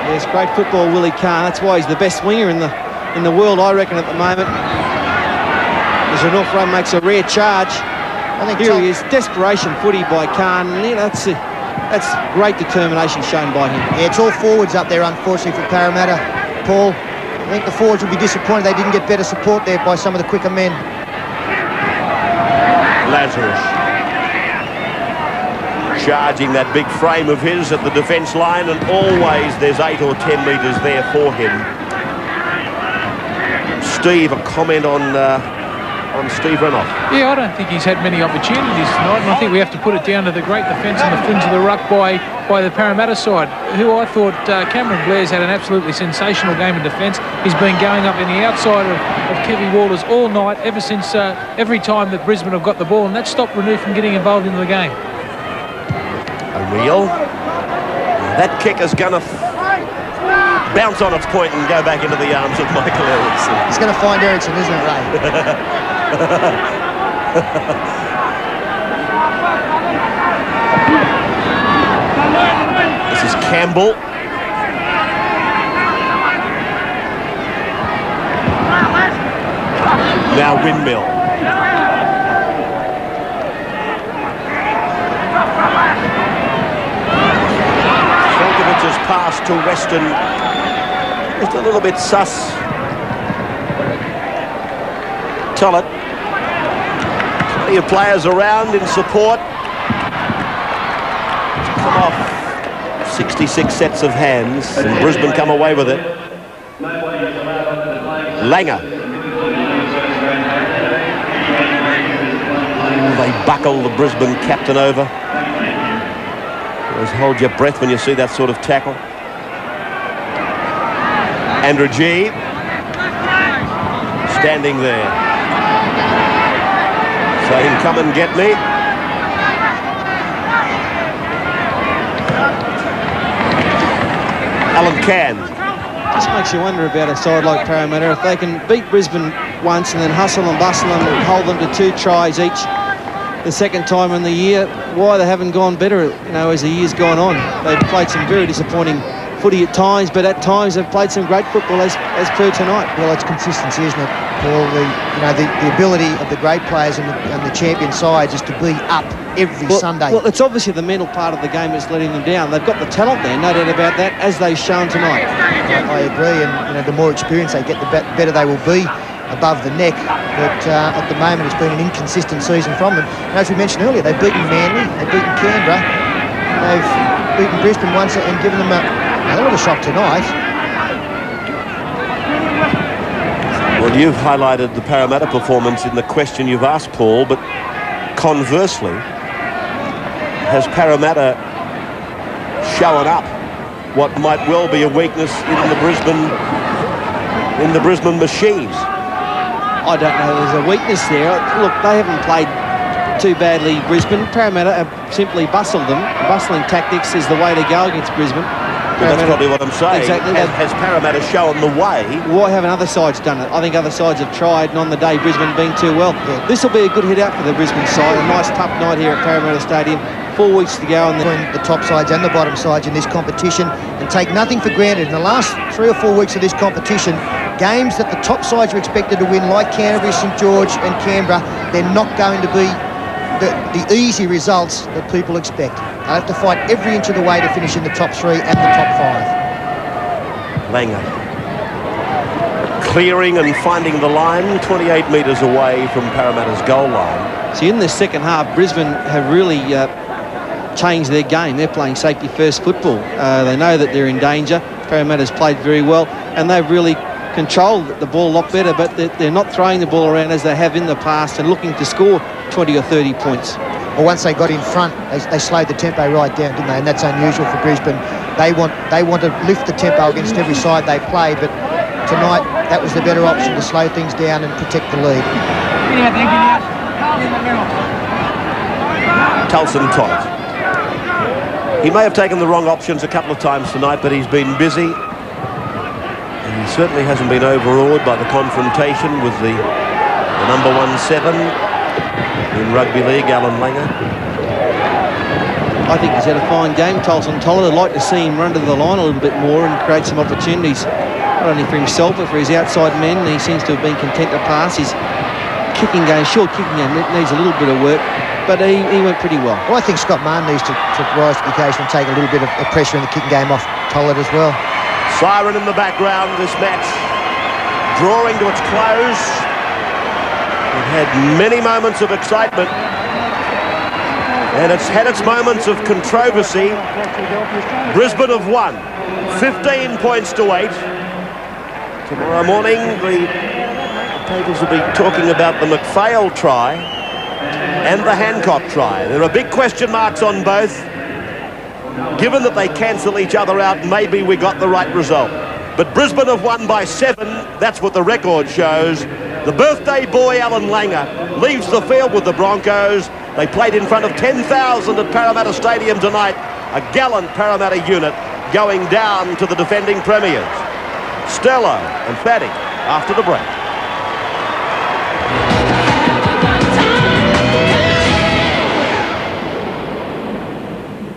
Yes, great football, Willie CARNE. That's why he's the best winger in the world, I reckon, at the moment. As RENOUF run makes a rare charge. I think here he is, desperation footy by CARNE. You know, that's great determination shown by him. Yeah, it's all forwards up there, unfortunately, for Parramatta. Paul, I think the forwards will be disappointed they didn't get better support there by some of the quicker men. LAZARUS. Charging that big frame of his at the defence line, and always there's 8 or 10 metres there for him. Steve, a comment on Steve RENOUF. Yeah, I don't think he's had many opportunities tonight, and I think we have to put it down to the great defence on the fringe of the ruck by the Parramatta side, who I thought Cameron Blair's had an absolutely sensational game of defence. He's been going up in the outside of Kevy Walters all night, ever since every time that Brisbane have got the ball, and that stopped RENOUF from getting involved in the game. O'Neill. That kick is going to bounce on its point and go back into the arms of Michael ERICKSON. He's going to find ERICKSON, isn't it, Ray? This is Campbell. Now Windmill. CRNKOVICH's pass to WESTON, just a little bit sus. Tollett. Plenty of players around in support. Come off 66 sets of hands, and Brisbane come away with it. Langer. They buckle the Brisbane captain over. Always hold your breath when you see that sort of tackle. Andrew G. standing there, saying, "Come and get me." Allan CANN. Just makes you wonder about a side like Parramatta. If they can beat Brisbane once and then hustle and bustle and hold them to 2 tries each the second time in the year, why they haven't gone better, you know, as the year's gone on. They've played some very disappointing footy at times, but at times they've played some great football as per tonight. Well, it's consistency, isn't it, Paul? The ability of the great players and the champion sides is to be up every Sunday. Well, it's obviously the mental part of the game that's letting them down. They've got the talent there, no doubt about that, as they've shown tonight. I agree, and the more experience they get, the better they will be above the neck. But at the moment, it's been an inconsistent season from them. And as we mentioned earlier, they've beaten Manly, they've beaten Canberra, they've beaten Brisbane once and given them a hell of a shock tonight. Well, you've highlighted the Parramatta performance in the question you've asked, Paul, but conversely, has Parramatta shown up what might well be a weakness in the Brisbane machine? I don't know. There's a weakness there. Look, they haven't played too badly, Brisbane. Parramatta have simply bustled them. Bustling tactics is the way to go against Brisbane. Well, that's probably what I'm saying. Exactly. Has Parramatta shown the way? Why haven't other sides done it? I think other sides have tried, and on the day Brisbane been too well. Yeah. This will be a good hit out for the Brisbane side. A nice tough night here at Parramatta Stadium. 4 weeks to go. Between the top sides and the bottom sides in this competition, and take nothing for granted. In the last 3 or 4 weeks of this competition, games that the top sides are expected to win, like Canterbury, St George and Canberra, they're not going to be the easy results that people expect. They have to fight every inch of the way to finish in the top 3 and the top 5. Langer clearing and finding the line 28 metres away from Parramatta's goal line. See, in the second half, Brisbane have really changed their game. They're playing safety first football. They know that they're in danger. Parramatta's played very well, and they've really controlled the ball a lot better, but they're not throwing the ball around as they have in the past and looking to score 20 or 30 points. Well, once they got in front, they slowed the tempo right down, didn't they? And that's unusual for Brisbane. They want to lift the tempo against every side they play, but tonight that was the better option, to slow things down and protect the lead. Tulsen TOLLETT. He may have taken the wrong options a couple of times tonight, but he's been busy. And he certainly hasn't been overawed by the confrontation with the number 17 in rugby league, Allan Langer. I think he's had a fine game, Tulsen TOLLETT. I'd like to see him run to the line a little bit more and create some opportunities, not only for himself but for his outside men. He seems to have been content to pass. His kicking game, short kicking game, needs a little bit of work, but he went pretty well. Well, I think Scott Mahon needs to rise to the occasion and take a little bit of pressure in the kicking game off TOLLETT as well. Siren in the background, this match drawing to its close. It had many moments of excitement, and it's had its moments of controversy. Brisbane have won 15 points to 8. Tomorrow morning the papers will be talking about the McPHAIL try and the HANCOCK try. There are big question marks on both. Given that they cancel each other out, maybe we got the right result. But Brisbane have won by 7. That's what the record shows. The birthday boy, Allan Langer, leaves the field with the Broncos. They played in front of 10,000 at Parramatta Stadium tonight. A gallant Parramatta unit going down to the defending premiers. Stello and Fatty after the break.